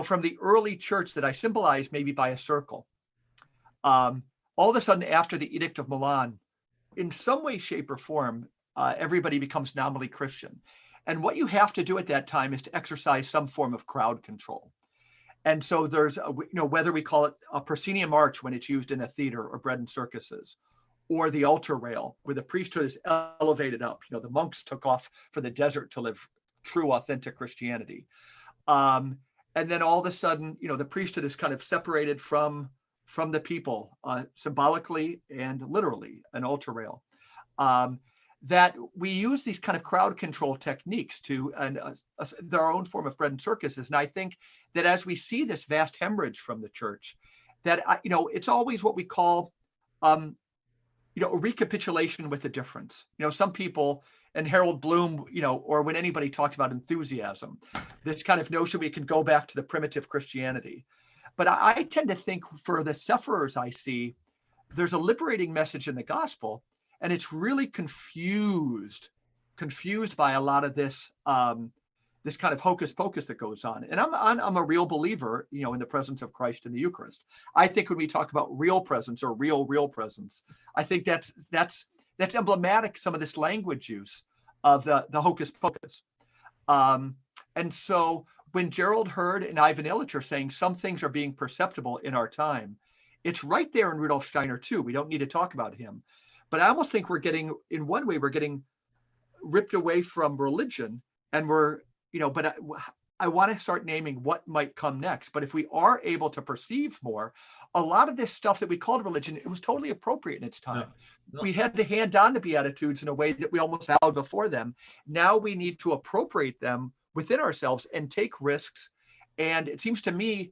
from the early church that I symbolize maybe by a circle, all of a sudden after the Edict of Milan, in some way, shape, or form, everybody becomes nominally Christian. And what you have to do at that time is to exercise some form of crowd control. And so there's, whether we call it a proscenium arch when it's used in a theater or bread and circuses, or the altar rail where the priesthood is elevated up. The monks took off for the desert to live true, authentic Christianity. And then all of a sudden, the priesthood is kind of separated from the people, symbolically and literally, an altar rail. That we use these kind of crowd control techniques to, and their own form of bread and circuses. And I think that as we see this vast hemorrhage from the church, that, it's always what we call, a recapitulation with a difference. Some people, and Harold Bloom, or when anybody talks about enthusiasm, this kind of notion we can go back to the primitive Christianity. But I tend to think for the sufferers I see, there's a liberating message in the gospel, and it's really confused by a lot of this this kind of hocus pocus that goes on. And I'm a real believer, in the presence of Christ in the Eucharist. I think when we talk about real presence or real presence, I think that's emblematic, some of this language use of the hocus pocus. And so when Gerald Hurd and Ivan Illich are saying some things are being perceptible in our time, it's right there in Rudolf Steiner too. We don't need to talk about him. But I almost think we're getting ripped away from religion, and but I want to start naming what might come next. But if we are able to perceive more, a lot of this stuff that we called religion, it was totally appropriate in its time. No. We had to hand on the Beatitudes in a way that we almost bowed before them. Now we need to appropriate them within ourselves and take risks. And it seems to me,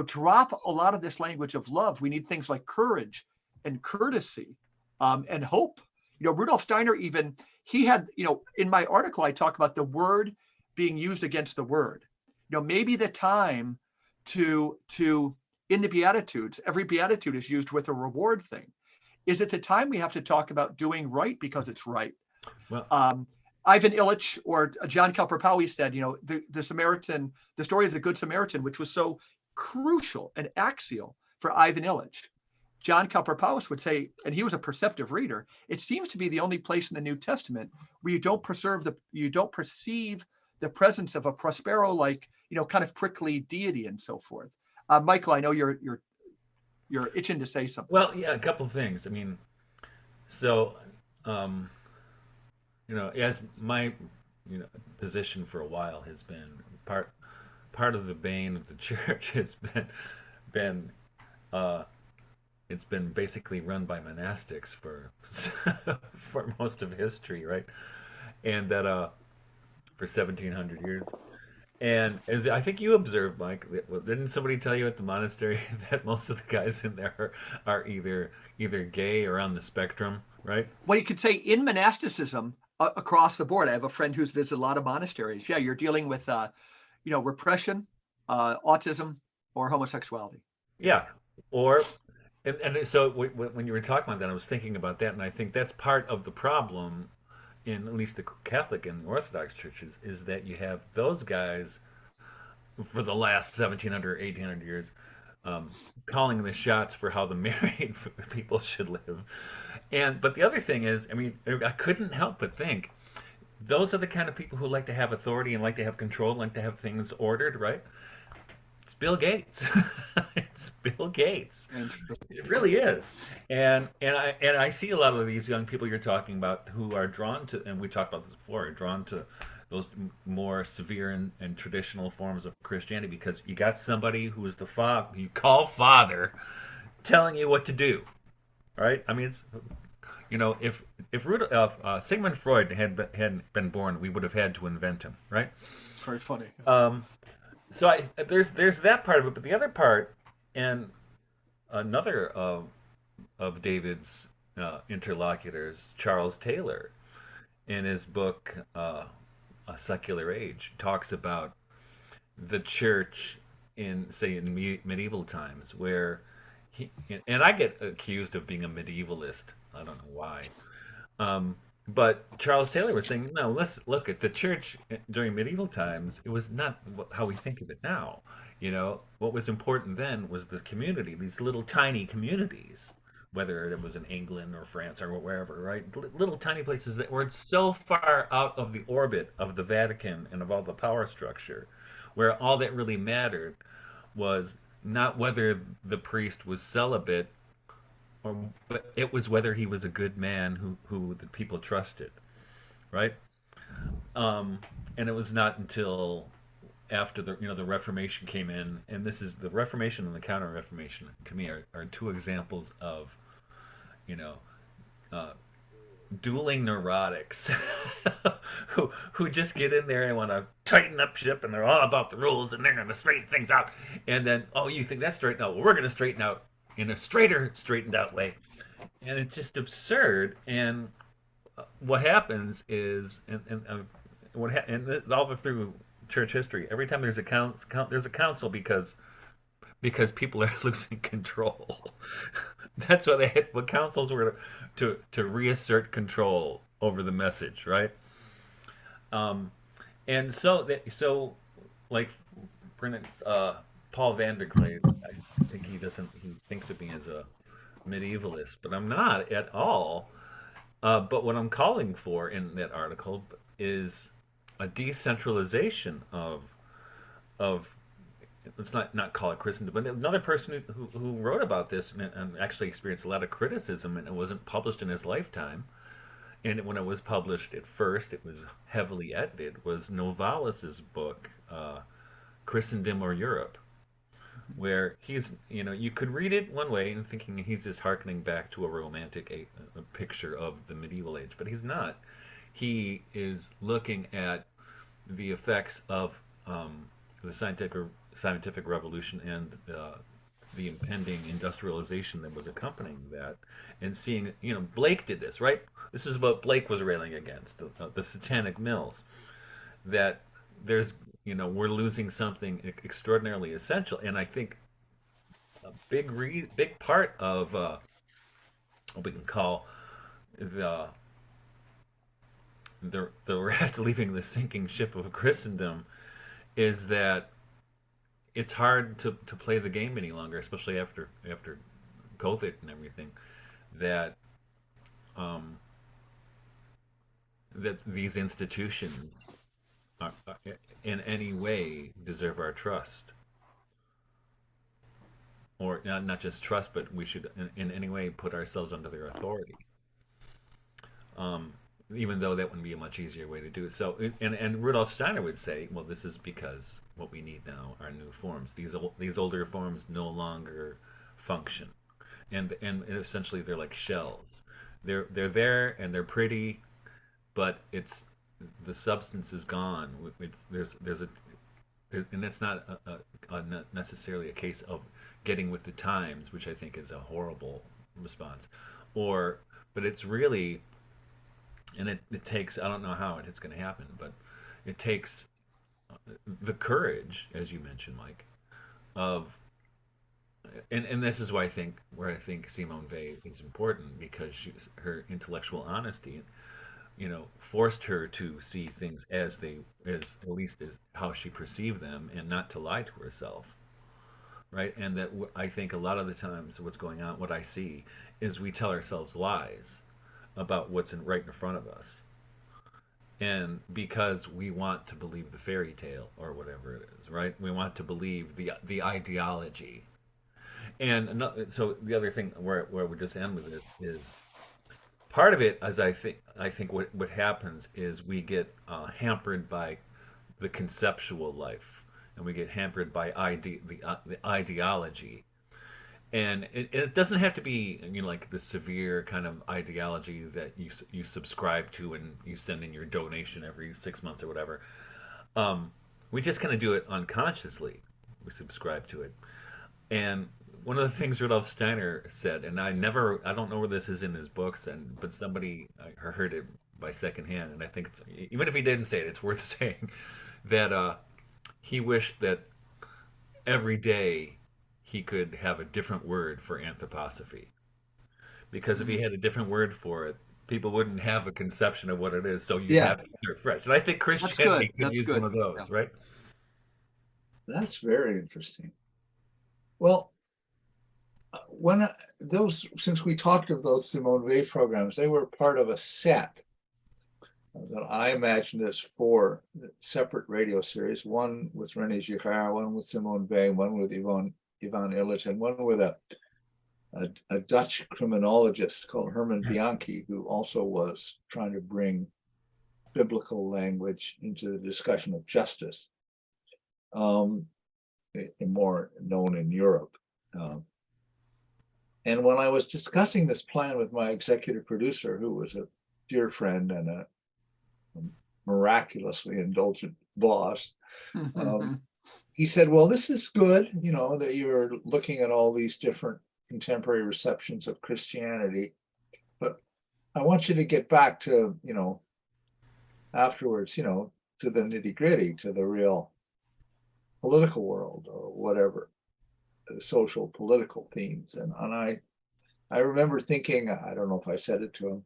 drop a lot of this language of love. We need things like courage and courtesy. And hope. Rudolf Steiner, even, he had, in my article, I talk about the word being used against the word. Maybe the time to in the Beatitudes, every Beatitude is used with a reward thing. Is it the time we have to talk about doing right because it's right? Well, Ivan Illich or John Calper-Powie said, the story of the Good Samaritan, which was so crucial and axial for Ivan Illich. John Calper-Powie would say, and he was a perceptive reader, it seems to be the only place in the New Testament where you don't perceive the presence of a Prospero-like, kind of prickly deity and so forth. Michael, I know you're itching to say something. Well, yeah, a couple of things. I mean, so, as my, position for a while has been part of the bane of the church has been it's been basically run by monastics for most of history, right? And that for 1,700 years. And as I think you observed, Mike, didn't somebody tell you at the monastery that most of the guys in there are either gay or on the spectrum, right? Well, you could say in monasticism across the board. I have a friend who's visited a lot of monasteries. Yeah, you're dealing with, repression, autism, or homosexuality. Yeah. Or and so when you were talking about that, I was thinking about that, and I think that's part of the problem in at least the Catholic and Orthodox churches is that you have those guys for the last 1,700, 1,800 years um, calling the shots for how the married people should live. But the other thing is, I mean, I couldn't help but think those are the kind of people who like to have authority and like to have control, like to have things ordered, right? It's Bill Gates. It's Bill Gates. It really is. And I see a lot of these young people you're talking about who are drawn to, and we talked about this before, are drawn to those more severe and traditional forms of Christianity because you got somebody who is the father you call father telling you what to do, right? I mean, it's if Sigmund Freud hadn't been born, we would have had to invent him, right? It's very funny. Um, there's that part of it, but the other part, and another of David's interlocutors, Charles Taylor, in his book A Secular Age, talks about the church in, say, in medieval times, where he and I get accused of being a medievalist. I don't know why. But Charles Taylor was saying, no, let's look at the church during medieval times. It was not how we think of it now. What was important then was the community, these little tiny communities, whether it was in England or France or wherever, right? Little tiny places that were so far out of the orbit of the Vatican and of all the power structure, where all that really mattered was not whether the priest was celibate but it was whether he was a good man who the people trusted, right? Um, and it was not until after the Reformation came in, and this is the Reformation and the Counter Reformation to me are two examples of you know uh, dueling neurotics who just get in there and want to tighten up ship, and they're all about the rules and they're going to straighten things out, and then you think that's straightened out? Well, we're going to straighten out in a straightened out way, and it's just absurd. And what happens is, and all the through church history, every time there's there's a council because people are losing control. That's why they hit what councils were to reassert control over the message, right? Um, and so like for instance, Paul Vanderklay, I think he thinks of me as a medievalist, but I'm not at all. But what I'm calling for in that article is a decentralization of let's not call it Christendom, but another person who wrote about this and actually experienced a lot of criticism, and it wasn't published in his lifetime. And when it was published at first, it was heavily edited. Was Novalis's book, Christendom or Europe, where you could read it one way and thinking he's just harkening back to a romantic a picture of the medieval age, but he's not. He is looking at the effects of the scientific revolution and the impending industrialization that was accompanying that, and seeing, Blake did this, right? This is what Blake was railing against, the satanic mills, that there's, we're losing something extraordinarily essential. And I think a big part of what we can call the the rats leaving the sinking ship of Christendom is that it's hard to play the game any longer, especially after COVID and everything. That um, that these institutions are, in any way deserve our trust, or not just trust, but we should in any way put ourselves under their authority. Um, Even though that would be a much easier way to do it. So, and Rudolf Steiner would say, well, this is because what we need now are new forms. These older forms no longer function, and essentially they're like shells. They're there and they're pretty, but the substance is gone. There's a and it's not not necessarily a case of getting with the times, which I think is a horrible response, or but it's really, and it takes, I don't know how it's going to happen, but it takes the courage, as you mentioned, Mike, of and this is why I think where I think Simone Weil is important, because her intellectual honesty, forced her to see things as they, as at least as how she perceived them, and not to lie to herself, right? And that I think a lot of the times what's going on, what I see, is we tell ourselves lies about what's right in front of us, and because we want to believe the fairy tale or whatever it is, right? We want to believe the ideology. And so the other thing where we just end with this is part of it, as I think what happens is we get hampered by the conceptual life, and we get hampered by the ideology, and it doesn't have to be, like the severe kind of ideology that you subscribe to and you send in your donation every 6 months or whatever. We just kind of do it unconsciously. We subscribe to it, and one of the things Rudolf Steiner said, and I don't know where this is in his books, but somebody, I heard it by secondhand, and I think it's, even if he didn't say it, it's worth saying, that he wished that every day he could have a different word for anthroposophy, because if he had a different word for it, people wouldn't have a conception of what it is, so you'd Yeah, have to start fresh. And I think That's Christianity good. could That's use one good. of Yeah. those, right? that's very interesting. Well, when those, since we talked of those Simone Weil programs, they were part of a set that I imagined as 4 separate radio series, one with René Girard, one with Simone Weil, one with Ivan Illich, and one with a Dutch criminologist called Herman Bianchi, who also was trying to bring biblical language into the discussion of justice, more known in Europe. And when I was discussing this plan with my executive producer, who was a dear friend and a miraculously indulgent boss, he said, well, this is good, that you're looking at all these different contemporary receptions of Christianity, but I want you to get back to, afterwards, to the nitty gritty, to the real political world or whatever, the social political themes. And I remember thinking, I don't know if I said it to him,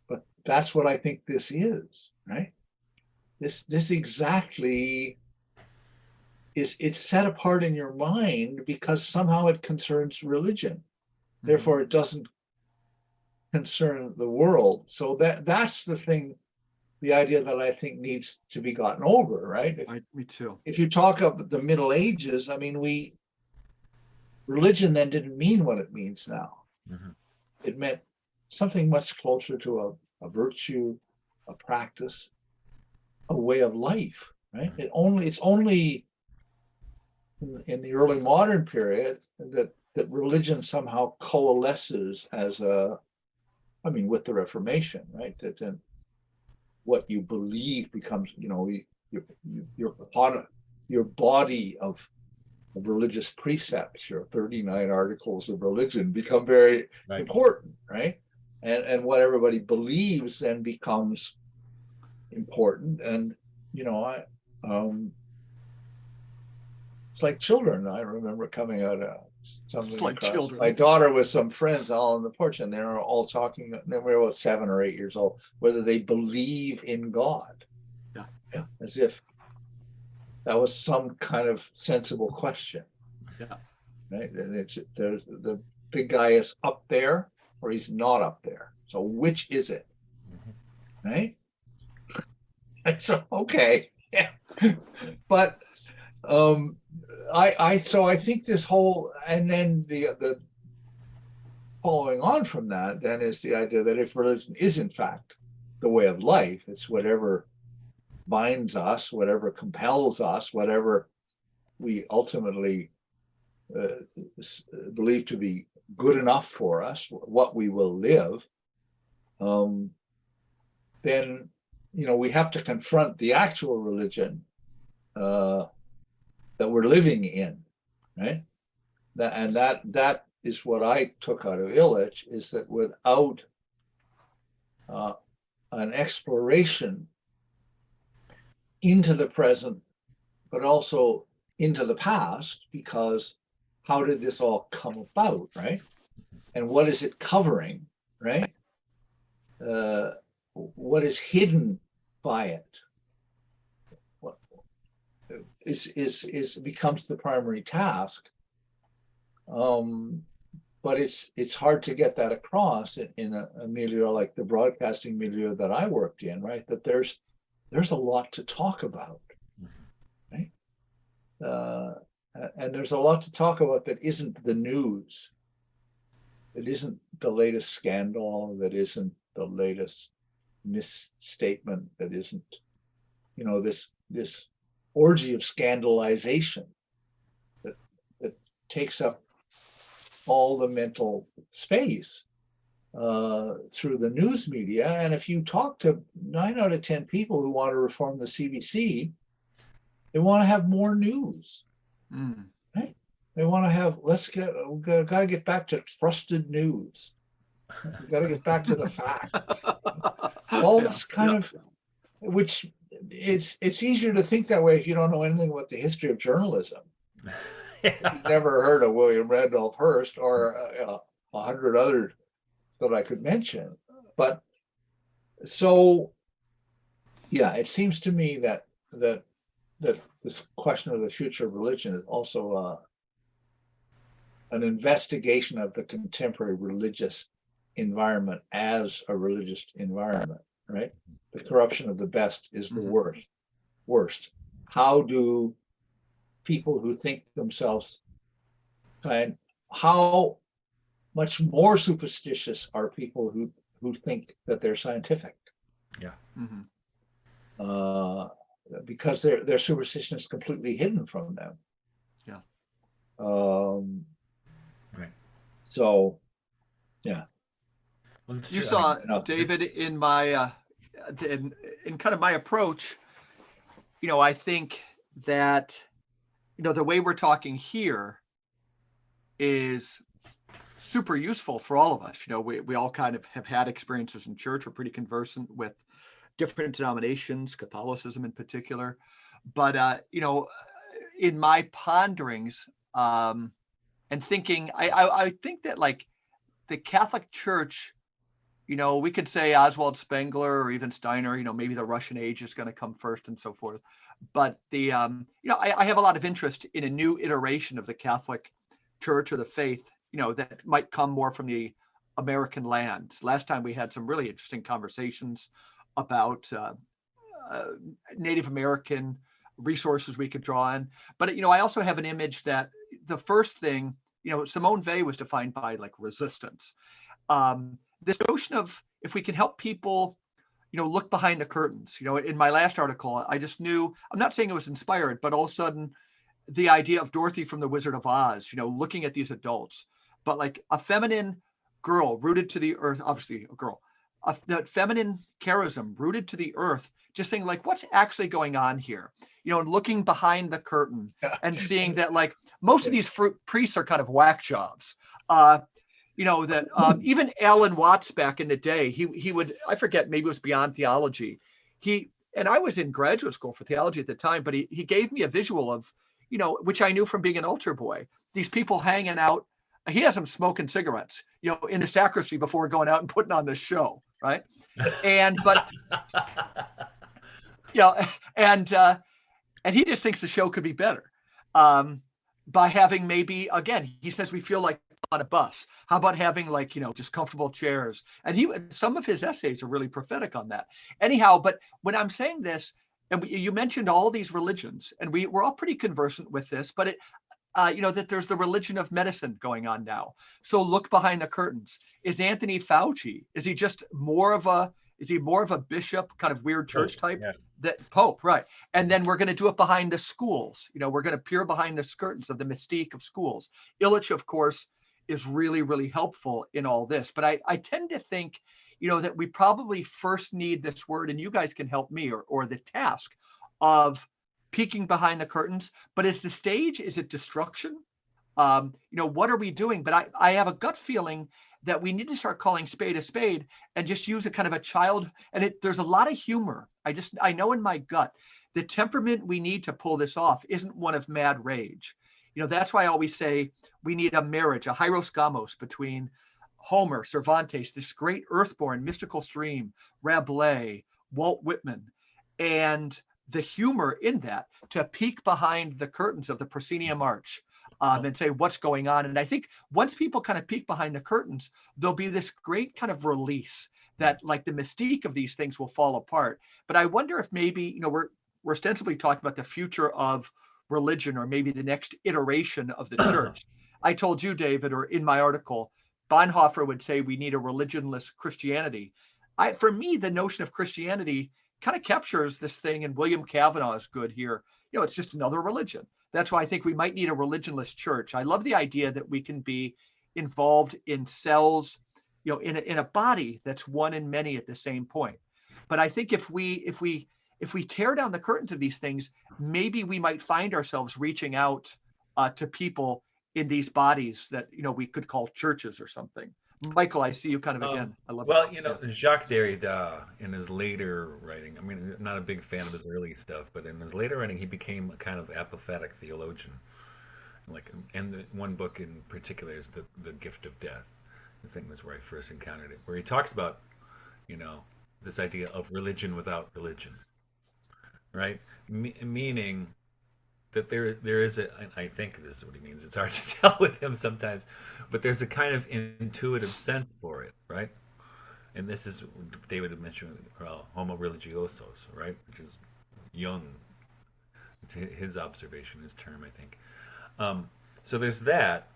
but that's what I think this is, right? This exactly is, it's set apart in your mind because somehow it concerns religion. Therefore, it doesn't concern the world. So that's the thing, the idea that I think needs to be gotten over, right? Me too. If you talk of the Middle Ages, I mean, religion then didn't mean what it means now. Mm-hmm. It meant something much closer to a virtue, a practice, a way of life, right? It's only in the early modern period that religion somehow coalesces as with the Reformation, right? That then what you believe becomes, your body of religious precepts, your 39 articles of religion become very important, right? And what everybody believes then becomes important. And it's like children. I remember coming out of something It's like across children. my daughter with some friends all on the porch, and they were all talking. They were about 7 or 8 years old, whether they believe in God. Yeah, as if that was some kind of sensible question. Yeah. Right. And there's the big guy is up there or he's not up there. So which is it? Right. So okay. Yeah. But I think this whole, and then the following on from that then is the idea that if religion is in fact the way of life, it's whatever binds us, whatever compels us, whatever we ultimately believe to be good enough for us, what we will live, then we have to confront the actual religion that we're living in, right? That is what I took out of Illich, is that without an exploration into the present, but also into the past, because how did this all come about, right? And what is it covering, right? What is hidden by it? What is becomes the primary task. But it's hard to get that across in a milieu like the broadcasting milieu that I worked in, right? That there's a lot to talk about, right? And there's a lot to talk about that isn't the news. It isn't the latest scandal. That isn't the latest misstatement. That isn't, this orgy of scandalization that takes up all the mental space through the news media. And if you talk to 9 out of 10 people who want to reform the CBC, they want to have more news. Right? They want to have, we've got to get back to trusted news. We've got to get back to the facts. All this kind of, which it's easier to think that way if you don't know anything about the history of journalism. You've never heard of William Randolph Hearst or 100 others that I could mention. But so, yeah, it seems to me that this question of the future of religion is also an investigation of the contemporary religious environment as a religious environment, right? The corruption of the best is the worst. How do people who think themselves, and how much more superstitious are people who think that they're scientific? Yeah. Because their superstition is completely hidden from them. Yeah. Right. So, yeah. Well, you saw, David, in my in kind of my approach, I think that the way we're talking here is super useful for all of us. We all kind of have had experiences in church. We're pretty conversant with different denominations, Catholicism in particular. But in my ponderings and thinking, I think that like the Catholic Church, we could say Oswald Spengler or even Steiner, maybe the Russian age is going to come first and so forth. But the, I have a lot of interest in a new iteration of the Catholic Church or the faith, that might come more from the American land. Last time we had some really interesting conversations about Native American resources we could draw on. But, I also have an image that the first thing, Simone Weil was defined by like resistance. This notion of if we can help people, look behind the curtains, in my last article, I just knew, I'm not saying it was inspired, but all of a sudden the idea of Dorothy from the Wizard of Oz, looking at these adults, but like a feminine girl rooted to the earth, obviously a girl, that feminine charism rooted to the earth, just saying like, what's actually going on here? And looking behind the curtain and seeing that like most of these priests are kind of whack jobs. That even Alan Watts back in the day, he would, I forget, maybe it was Beyond Theology. And I was in graduate school for theology at the time, but he gave me a visual of, which I knew from being an altar boy, these people hanging out. He has them smoking cigarettes, in the sacristy before going out and putting on this show, right? And he just thinks the show could be better by having maybe, again, he says we feel like on a bus. How about having like, just comfortable chairs? And some of his essays are really prophetic on that. Anyhow, but when I'm saying this, and you mentioned all these religions, and we're all pretty conversant with this, but that there's the religion of medicine going on now. So look behind the curtains. Is Anthony Fauci, is he more of a bishop, kind of weird church type? Yeah. That Pope, right. And then we're going to do it behind the schools. We're going to peer behind the curtains of the mystique of schools. Illich, of course, is really, really helpful in all this. But I tend to think, that we probably first need this word, and you guys can help me, or the task of peeking behind the curtains. But is the stage, is it destruction? What are we doing? But I have a gut feeling that we need to start calling spade a spade and just use a kind of a child. And there's a lot of humor. I know in my gut, the temperament we need to pull this off isn't one of mad rage. That's why I always say we need a marriage, a hieros gamos between Homer, Cervantes, this great earthborn mystical stream, Rabelais, Walt Whitman, and the humor in that to peek behind the curtains of the proscenium arch and say what's going on. And I think once people kind of peek behind the curtains, there'll be this great kind of release that like the mystique of these things will fall apart. But I wonder if maybe, we're ostensibly talking about the future of religion or maybe the next iteration of the church. I told you, David, or in my article, Bonhoeffer would say we need a religionless Christianity. For me, the notion of Christianity kind of captures this thing, and William Cavanaugh is good here. It's just another religion. That's why I think we might need a religionless church. I love the idea that we can be involved in cells, in a body that's one and many at the same point. But I think if we tear down the curtains of these things, maybe we might find ourselves reaching out to people in these bodies that we could call churches or something. Michael, I see you kind of again. I love well, it. Jacques Derrida in his later writing, I mean, I'm not a big fan of his early stuff, but in his later writing, he became a kind of apophatic theologian. And one book in particular is the Gift of Death. I think that's where I first encountered it, where he talks about, this idea of religion without religion, right? Meaning that there is I think this is what he means. It's hard to tell with him sometimes, but there's a kind of intuitive sense for it, right? And this is David had mentioned homo religiosos, right? Which is Jung, it's his observation, his term, I think. So there's that,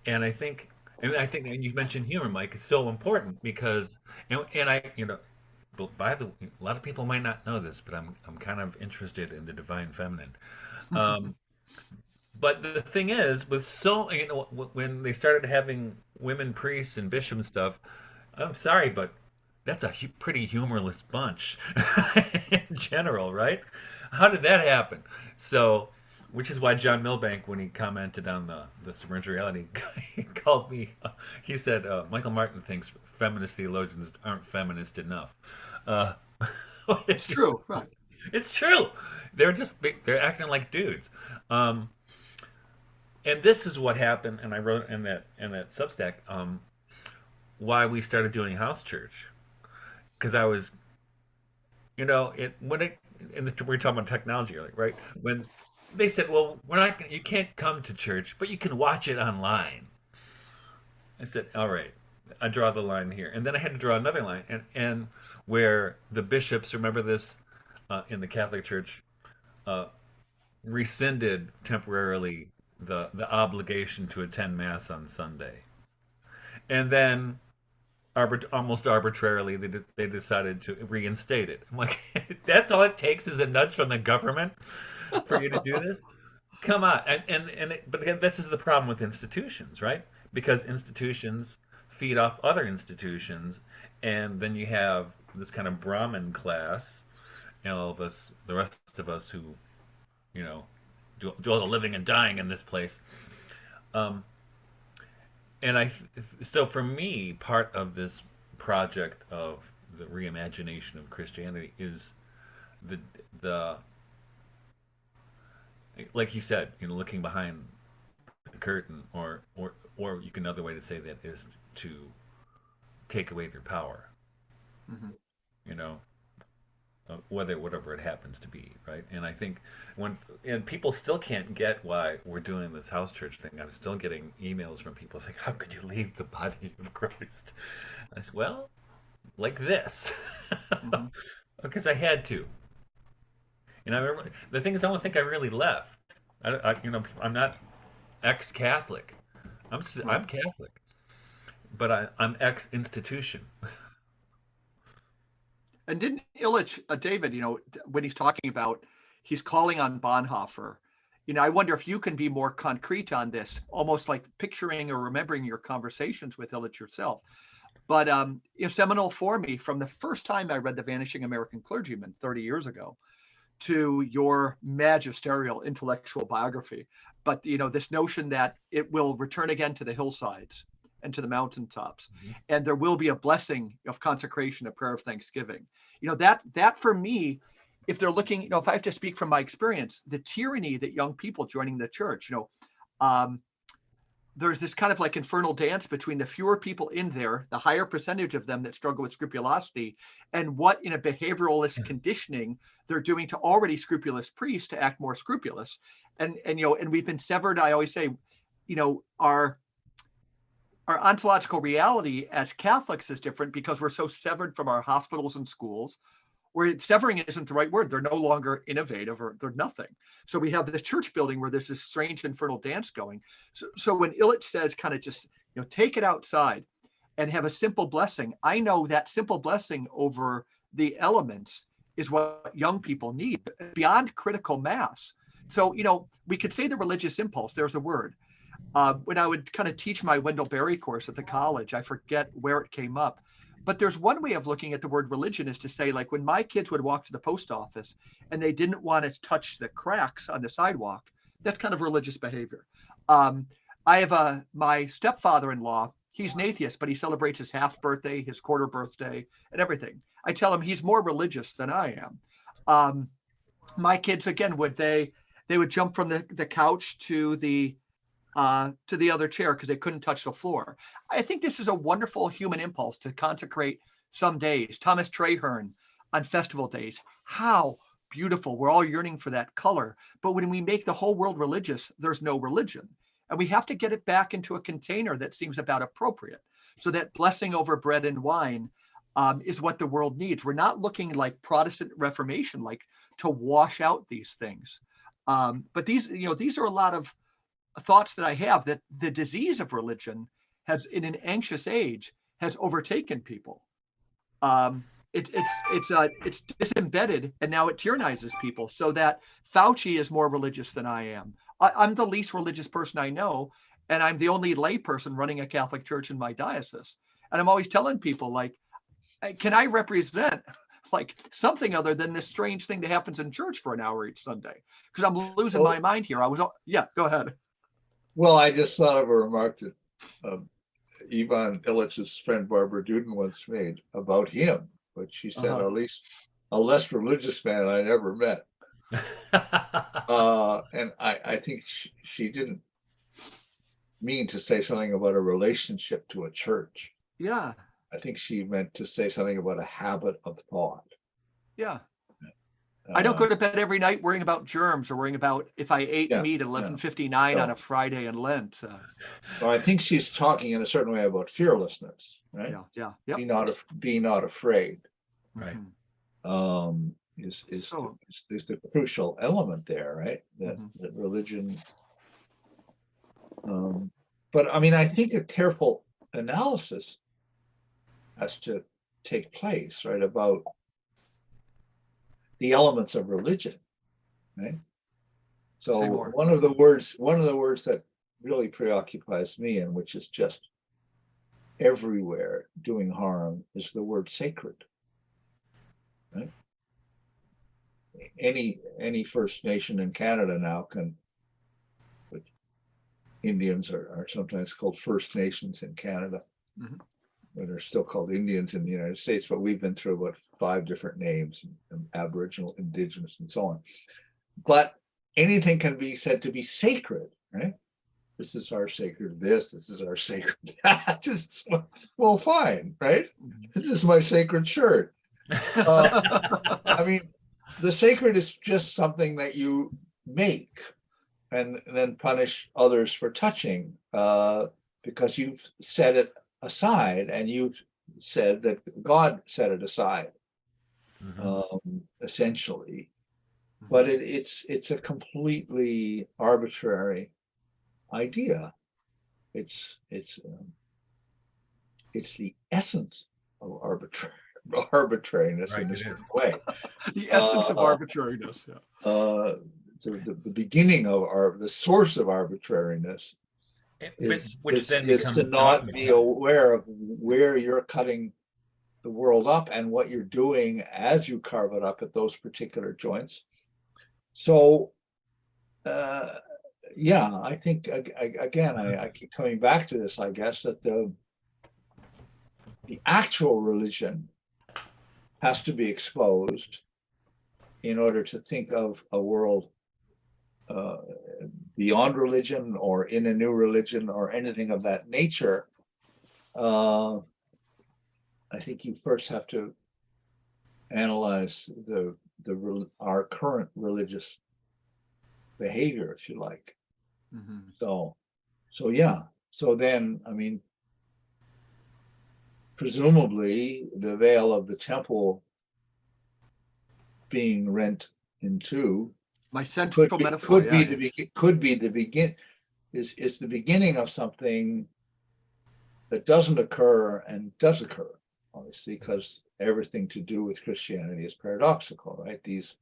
and I think, and you mentioned humor, Mike. It's so important because, and I, a lot of people might not know this, but I'm kind of interested in the divine feminine. But the thing is, when they started having women priests and bishops and stuff, I'm sorry, but that's a pretty humorless bunch in general, right? How did that happen? So, which is why John Milbank, when he commented on the Submerged Reality, he called me. He said Michael Martin thinks feminist theologians aren't feminist enough. Uh, It's true, right? It's true. They're acting like dudes. And this is what happened, and I wrote in that Substack why we started doing house church, because I was, we're talking about technology, right? When they said, well, you can't come to church, but you can watch it online. I said, all right, I draw the line here, and then I had to draw another line, and where the bishops, remember this, in the Catholic Church, rescinded temporarily the obligation to attend Mass on Sunday, and then almost arbitrarily they decided to reinstate it. I'm like, that's all it takes is a nudge from the government for you to do this? Come on, but again, this is the problem with institutions, right? Because institutions feed off other institutions, and then you have this kind of Brahmin class, and all of us, the rest of us who, do all the living and dying in this place. So for me, part of this project of the reimagination of Christianity is the like you said, looking behind the curtain, or you can, another way to say that is to take away their power. Mm-hmm. Whatever it happens to be, right? And I think and people still can't get why we're doing this house church thing. I'm still getting emails from people saying, "How could you leave the body of Christ?" I said, "Well, like this, Mm-hmm. because I had to." And the thing is, I don't think I really left. I'm not ex-Catholic. I'm Catholic, but I'm ex-institution. And didn't Illich, David, when he's talking about, he's calling on Bonhoeffer, I wonder if you can be more concrete on this, almost like picturing or remembering your conversations with Illich yourself. But seminal for me from the first time I read The Vanishing American Clergyman 30 years ago to your magisterial intellectual biography. But this notion that it will return again to the hillsides and to the mountaintops, and there will be a blessing of consecration, a prayer of thanksgiving. That for me, if they're looking, if I have to speak from my experience, the tyranny that young people joining the church, there's this kind of like infernal dance between the fewer people in there, the higher percentage of them that struggle with scrupulosity, and what in a behavioralist conditioning they're doing to already scrupulous priests to act more scrupulous. And we've been severed. I always say, our ontological reality as Catholics is different because we're so severed from our hospitals and schools, where severing isn't the right word. They're no longer innovative, or they're nothing. So we have this church building where there's this strange infernal dance going. So when Illich says kind of just, take it outside and have a simple blessing, I know that simple blessing over the elements is what young people need beyond critical mass. So, we could say the religious impulse, there's a word. When I would kind of teach my Wendell Berry course at the college, I forget where it came up. But there's one way of looking at the word religion is to say, like, when my kids would walk to the post office and they didn't want to touch the cracks on the sidewalk, that's kind of religious behavior. I have my stepfather-in-law, he's an atheist, but he celebrates his half birthday, his quarter birthday, and everything. I tell him he's more religious than I am. My kids, again, they would jump from the couch to the other chair because they couldn't touch the floor. I think this is a wonderful human impulse to consecrate some days. Thomas Traherne on festival days. How beautiful. We're all yearning for that color. But when we make the whole world religious, there's no religion. And we have to get it back into a container that seems about appropriate. So that blessing over bread and wine is what the world needs. We're not looking like Protestant Reformation, like to wash out these things. But these are a lot of thoughts that I have, that the disease of religion has, in an anxious age, has overtaken people. It's disembedded, and now it tyrannizes people, so that Fauci is more religious than I am. I'm the least religious person I know, and I'm the only lay person running a Catholic church in my diocese. And I'm always telling people, like, can I represent like something other than this strange thing that happens in church for an hour each Sunday? Because I'm losing my mind here. Yeah, go ahead. Well, I just thought of a remark that Ivan Illich's friend Barbara Duden once made about him, but she said, at least a less religious man I never met. And I think she didn't mean to say something about a relationship to a church. Yeah. I think she meant to say something about a habit of thought. Yeah. I don't go to bed every night worrying about germs or worrying about if I ate meat at 11:59 on a Friday in Lent. Well, I think she's talking in a certain way about fearlessness, right? Yeah. Be not afraid. Right. Is the crucial element there, right? That religion. But I mean, I think a careful analysis has to take place, right, about the elements of religion, right? So one of the words that really preoccupies me, and which is just everywhere doing harm, is the word sacred. Right? Any First Nation in Canada now can, but Indians are sometimes called First Nations in Canada. But are still called Indians in the United States, but we've been through about 5 different names, Aboriginal, Indigenous, and so on. But anything can be said to be sacred, right? This is our sacred this is our sacred that. Well, fine, right? This is my sacred shirt. I mean, the sacred is just something that you make and then punish others for touching because you've set it aside, and you've said that God set it aside, essentially. But it's a completely arbitrary idea. It's the essence of arbitrariness, right, in a certain way. The essence of arbitrariness. Yeah. The beginning of the source of arbitrariness Which then is to becomes not be dogmatized. aware of where you're cutting the world up and what you're doing as you carve it up at those particular joints. So, yeah, I think again, I keep coming back to this. I guess that the actual religion has to be exposed in order to think of a world beyond religion or in a new religion or anything of that nature. I think you first have to analyze our current religious behavior, if you like. Mhm. So yeah. So then, I mean, presumably the veil of the temple being rent in two My central metaphor, could be yeah. the begin is the beginning of something that doesn't occur and does occur, obviously, because everything to do with Christianity is paradoxical, right? This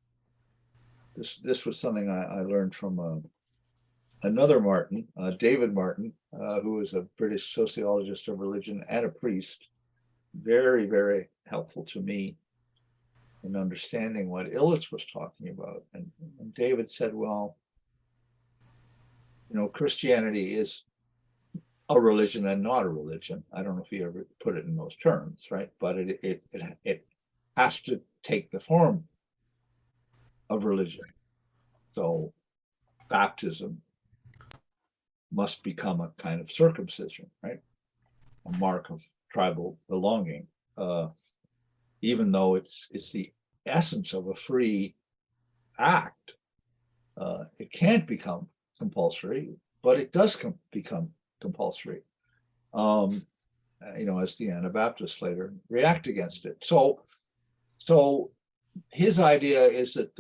was something I learned from another Martin, David Martin, who is a British sociologist of religion and a priest. Very, very helpful to me in understanding what Illich was talking about. And David said, well, Christianity is a religion and not a religion. I don't know if he ever put it in those terms, right? But it has to take the form of religion. So baptism must become a kind of circumcision, right? A mark of tribal belonging, even though it's the essence of a free act. It can't become compulsory, but it does become compulsory. As the Anabaptists later react against it. So his idea is that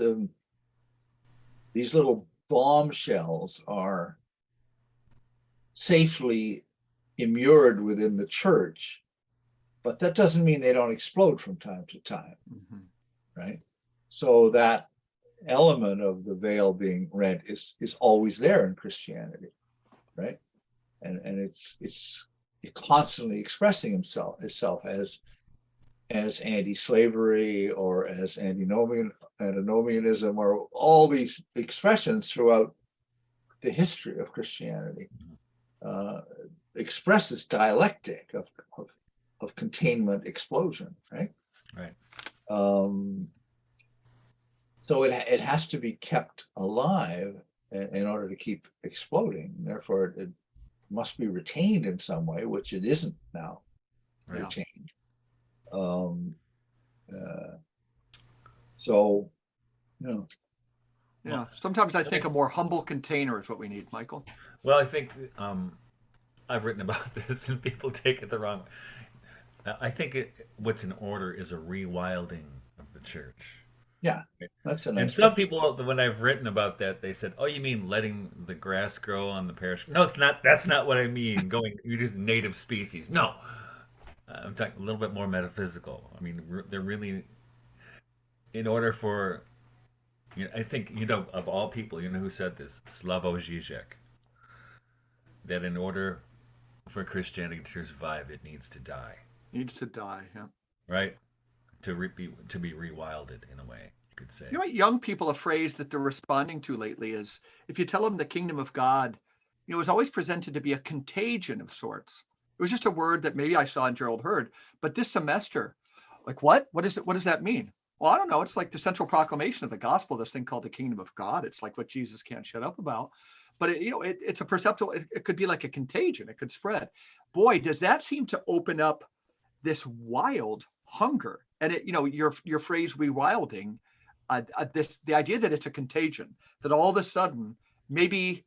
these little bombshells are safely immured within the church, but that doesn't mean they don't explode from time to time, right? So that element of the veil being rent is always there in Christianity, right? And it's constantly expressing itself as anti-slavery or as antinomianism or all these expressions throughout the history of Christianity. Expresses dialectic of containment explosion, right? Right. So it has to be kept alive in order to keep exploding. Therefore, it must be retained in some way, which it isn't now retained. So, Yeah. Sometimes I think a more humble container is what we need, Michael. Well, I think I've written about this, and people take it the wrong. I think what's in order is a rewilding of the church. Yeah, that's a nice. And some people, when I've written about that, they said, "Oh, you mean letting the grass grow on the parish?" No, it's not. That's not what I mean. You just native species. No, I'm talking a little bit more metaphysical. I mean, they're really, in order for, I think of all people, who said this? Slavoj Žižek. That in order for Christianity to survive, it needs to die. Needs to die. Yeah. Right. To be rewilded in a way, you could say. You know what young people, a phrase that they're responding to lately is, if you tell them the kingdom of God, it was always presented to be a contagion of sorts. It was just a word that maybe I saw in Gerald Hurd, but this semester, like what? What is it? What does that mean? Well, I don't know. It's like the central proclamation of the gospel, this thing called the kingdom of God. It's like what Jesus can't shut up about. But it's a perceptual, it could be like a contagion. It could spread. Boy, does that seem to open up this wild hunger. And your phrase rewilding, the idea that it's a contagion, that all of a sudden maybe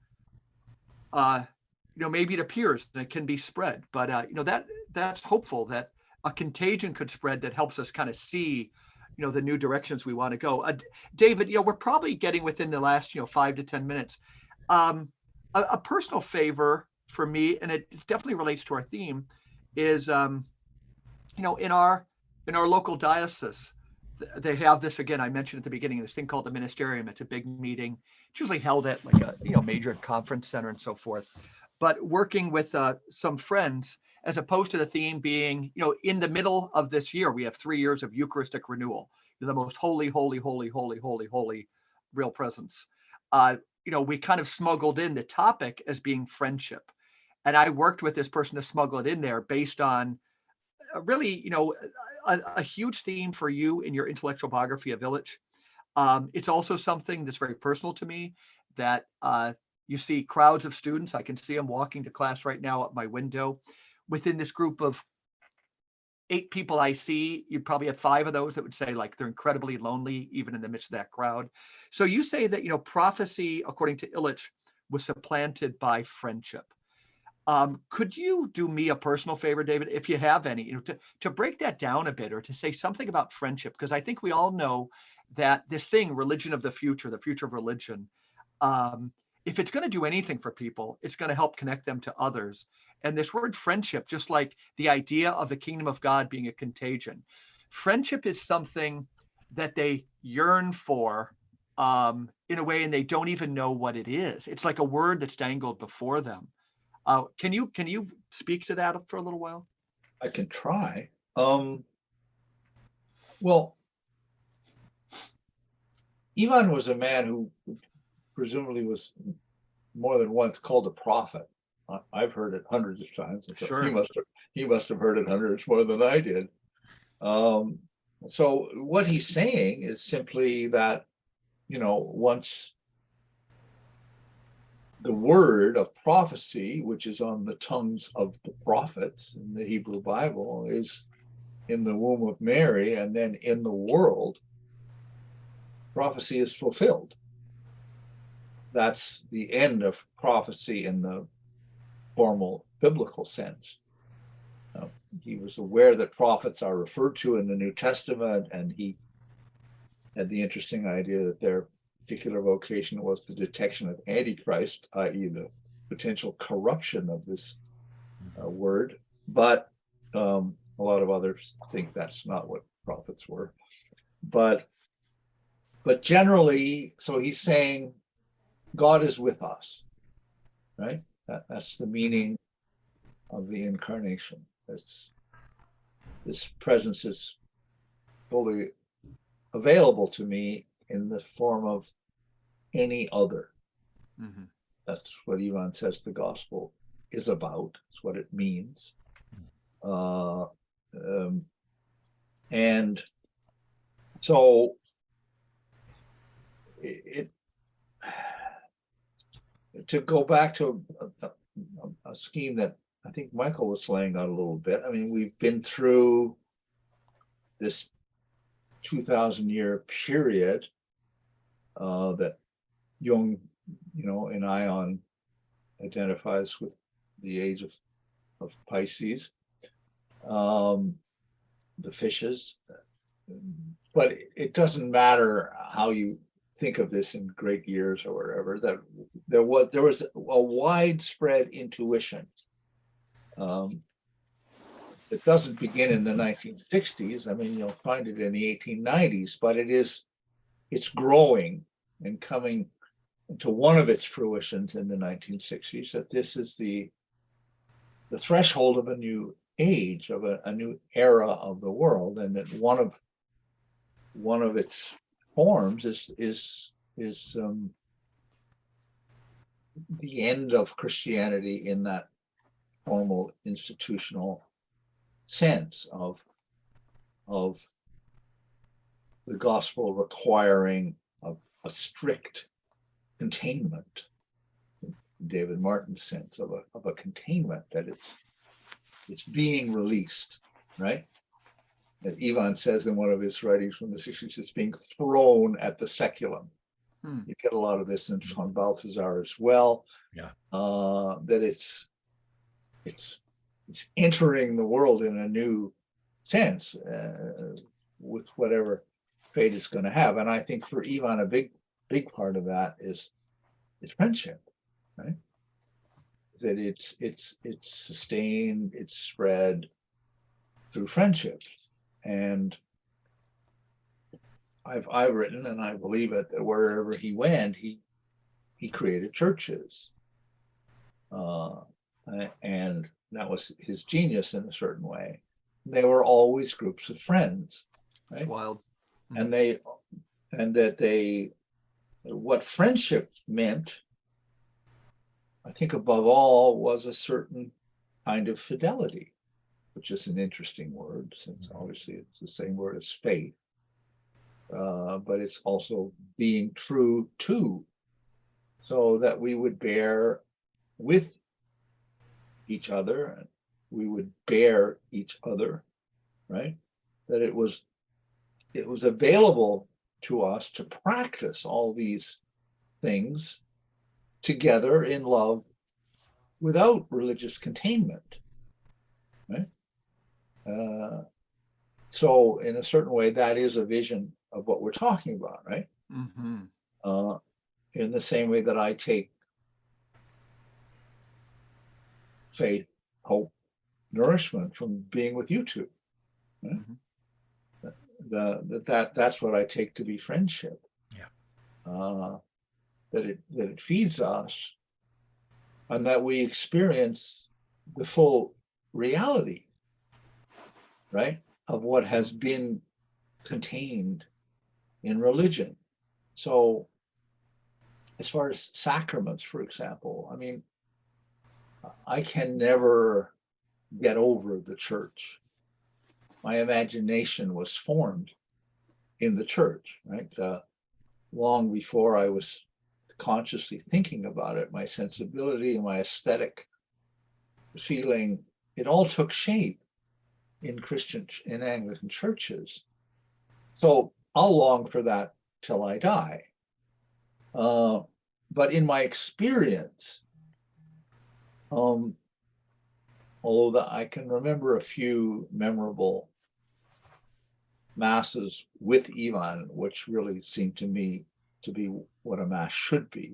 maybe it appears that it can be spread, but that's hopeful that a contagion could spread that helps us kind of see the new directions we want to go. David, we're probably getting within the last 5 to 10 minutes. A personal favor for me, and it definitely relates to our theme, is in our local diocese, they have this, again, I mentioned at the beginning, this thing called the ministerium. It's a big meeting. It's usually held at like a major conference center and so forth. but working with some friends, as opposed to the theme being, in the middle of this year, we have 3 years of Eucharistic renewal, the most holy, holy, holy, holy, holy, holy real presence. We kind of smuggled in the topic as being friendship. And I worked with this person to smuggle it in there based on really, a huge theme for you in your intellectual biography of Illich. It's also something that's very personal to me, that you see crowds of students. I can see them walking to class right now at my window. Within this group of 8 people I see, you probably have 5 of those that would say like they're incredibly lonely, even in the midst of that crowd. So you say that, prophecy, according to Illich, was supplanted by friendship. Could you do me a personal favor, David, if you have any, to break that down a bit, or to say something about friendship? Because I think we all know that this thing, religion of the future of religion, if it's going to do anything for people, it's going to help connect them to others. And this word friendship, just like the idea of the kingdom of God being a contagion, friendship is something that they yearn for in a way, and they don't even know what it is. It's like a word that's dangled before them. Can you speak to that for a little while? I can try. Well, Ivan was a man who presumably was more than once called a prophet. I've heard it hundreds of times. And so Sure. he must have heard it hundreds more than I did. So what he's saying is simply that, once the word of prophecy, which is on the tongues of the prophets in the Hebrew Bible, is in the womb of Mary and then in the world, prophecy is fulfilled. That's the end of prophecy in the formal biblical sense. He was aware that prophets are referred to in the New Testament, and he had the interesting idea that their particular vocation was the detection of Antichrist, i.e. the potential corruption of this word. But a lot of others think that's not what prophets were. But generally, so he's saying God is with us, right? That's the meaning of the incarnation. This presence is fully available to me in the form of any other. Mm-hmm. That's what Ivan says the gospel is about. It's what it means. And so to go back to a scheme that I think Michael was laying out a little bit. I mean, we've been through this 2,000-year period that Jung, in Ion identifies with the age of Pisces, the fishes. But it doesn't matter how you think of this in great years or whatever, that there was a widespread intuition. It doesn't begin in the 1960s. I mean, you'll find it in the 1890s, but it's growing and coming to one of its fruitions in the 1960s, that this is the threshold of a new age, of a new era of the world, and that one of its forms is the end of Christianity in that formal institutional sense of the gospel requiring a strict containment, David Martin's sense of a containment, that it's being released, right? As Ivan says in one of his writings from the 60s, it's being thrown at the seculum. You get a lot of this in von Balthasar as well. Yeah. That it's entering the world in a new sense, with whatever fate it's going to have. And I think for Ivan, a big part of that is friendship, right? That it's sustained, it's spread through friendship. And I've written, and I believe it, that wherever he went, he created churches. and that was his genius in a certain way. They were always groups of friends, It's right? wild. And what friendship meant, I think above all, was a certain kind of fidelity, which is an interesting word, since obviously it's the same word as faith. But it's also being true to, so that we would bear with each other, and we would bear each other, right? That it was available to us to practice all these things together in love without religious containment, right? So in a certain way, that is a vision of what we're talking about, right? In the same way that I take faith, hope, nourishment from being with you two, right? That's what I take to be friendship. Yeah. That it feeds us, and that we experience the full reality, right, of what has been contained in religion. So as far as sacraments, for example, I mean, I can never get over the church. My imagination was formed in the church, right? Long before I was consciously thinking about it, my sensibility and my aesthetic feeling, it all took shape in Anglican churches. So I'll long for that till I die. But in my experience, although I can remember a few memorable masses with Ivan, which really seemed to me to be what a mass should be.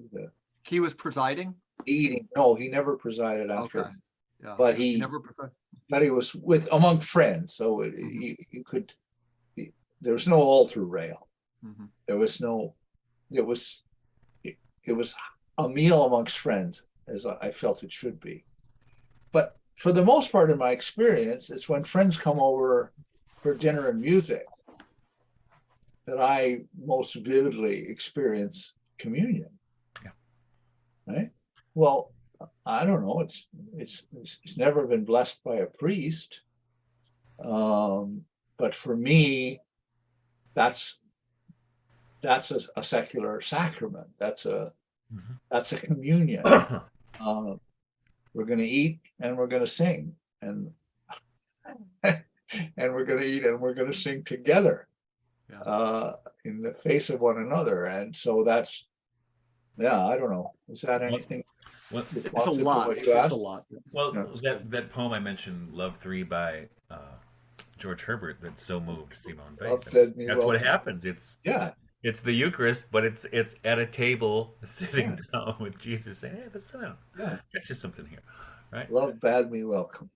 He was presiding? Eating, no, he never presided after. Okay. Yeah. But he was among friends, so you could. There was no altar rail. There was no. It was a meal amongst friends, as I felt it should be. But for the most part, in my experience, it's when friends come over for dinner and music that I most vividly experience communion. Yeah. Right? Well, I don't know. It's never been blessed by a priest, but for me, that's a secular sacrament. That's a communion. We're going to eat and we're going to sing, and we're going to eat and we're going to sing together, in the face of one another. And so that's, I don't know. Is that anything? It's a lot. It's a lot. Well, that poem I mentioned, Love 3 by George Herbert, that so moved Simone Weil. That's what happens. It's the Eucharist, but it's at a table sitting down with Jesus saying, "Hey, let's sit down. Got you something here, right? Love bade me welcome."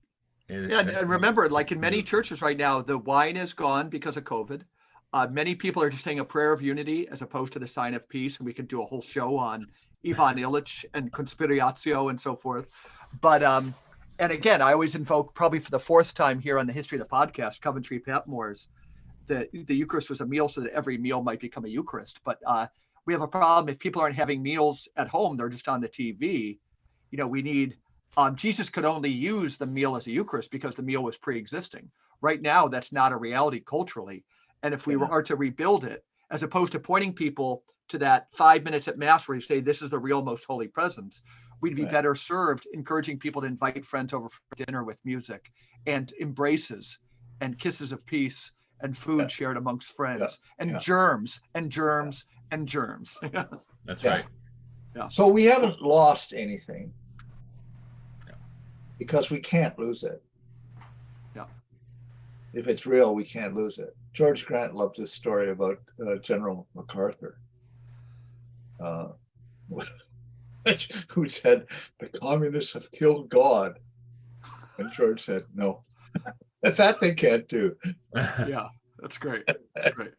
And remember, like in many churches right now, the wine is gone because of COVID. Many people are just saying a prayer of unity as opposed to the sign of peace, and we could do a whole show on Ivan Illich and Conspiratio and so forth. But and again, I always invoke, probably for the fourth time here on the History of the Podcast, Coventry Patmore's the Eucharist was a meal so that every meal might become a Eucharist. But we have a problem if people aren't having meals at home, they're just on the TV. We need, Jesus could only use the meal as a Eucharist because the meal was pre-existing. Right now, that's not a reality culturally. And if we are to rebuild it, as opposed to pointing people to that 5 minutes at Mass where you say, this is the real most holy presence, we'd be better served encouraging people to invite friends over for dinner with music and embraces and kisses of peace and food shared amongst friends and germs and germs and germs. That's right. Yeah. So we haven't lost anything because we can't lose it. Yeah. If it's real, we can't lose it. George Grant loved this story about General MacArthur, who said, "The communists have killed God." And George said, "No, that they can't do." Yeah, that's great. That's great.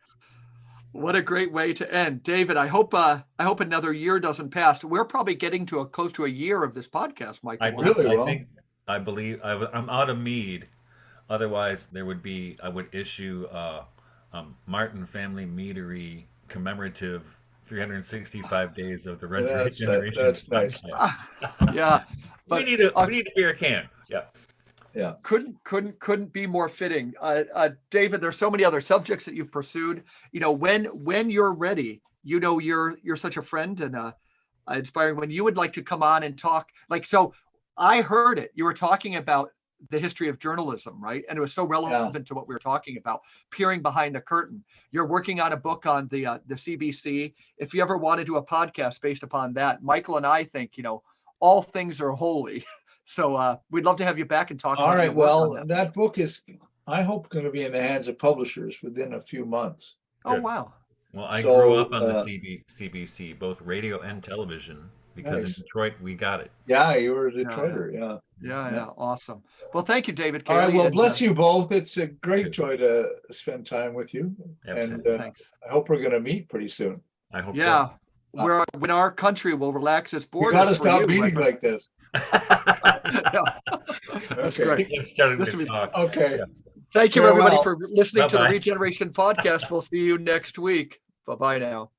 What a great way to end, David. I hope another year doesn't pass. We're probably getting to close to a year of this podcast, Michael. Really? Well. I believe I'm out of mead. Otherwise, I would issue Martin Family Meadery commemorative 365 days of the Red Generation. That's nice. Yeah, but we need a beer can. Yeah. Yeah. Couldn't be more fitting. David, there's so many other subjects that you've pursued. When you're ready, you're such a friend and inspiring. When you would like to come on and talk, so I heard it. You were talking about the history of journalism, right? And it was so relevant to what we were talking about, peering behind the curtain. You're working on a book on the CBC. If you ever want to do a podcast based upon that, Michael and I think, all things are holy. So we'd love to have you back and talk. All right. Well, that book is, I hope, going to be in the hands of publishers within a few months. Oh, wow. Well, I grew up on the CBC, both radio and television, because in Detroit, we got it. Yeah, you were a Detroiter. Yeah. Awesome. Well, thank you, David Cayley. All right. Well, bless you both. It's a great joy to spend time with you. Absolutely. And thanks. I hope we're going to meet pretty soon. I hope so. Yeah. When our country will relax its borders. You got to stop meeting like this. That's Okay. great. Okay. Yeah. Thank you, everybody, for listening to the Bye-bye. Regeneration Podcast. We'll see you next week. Bye-bye now.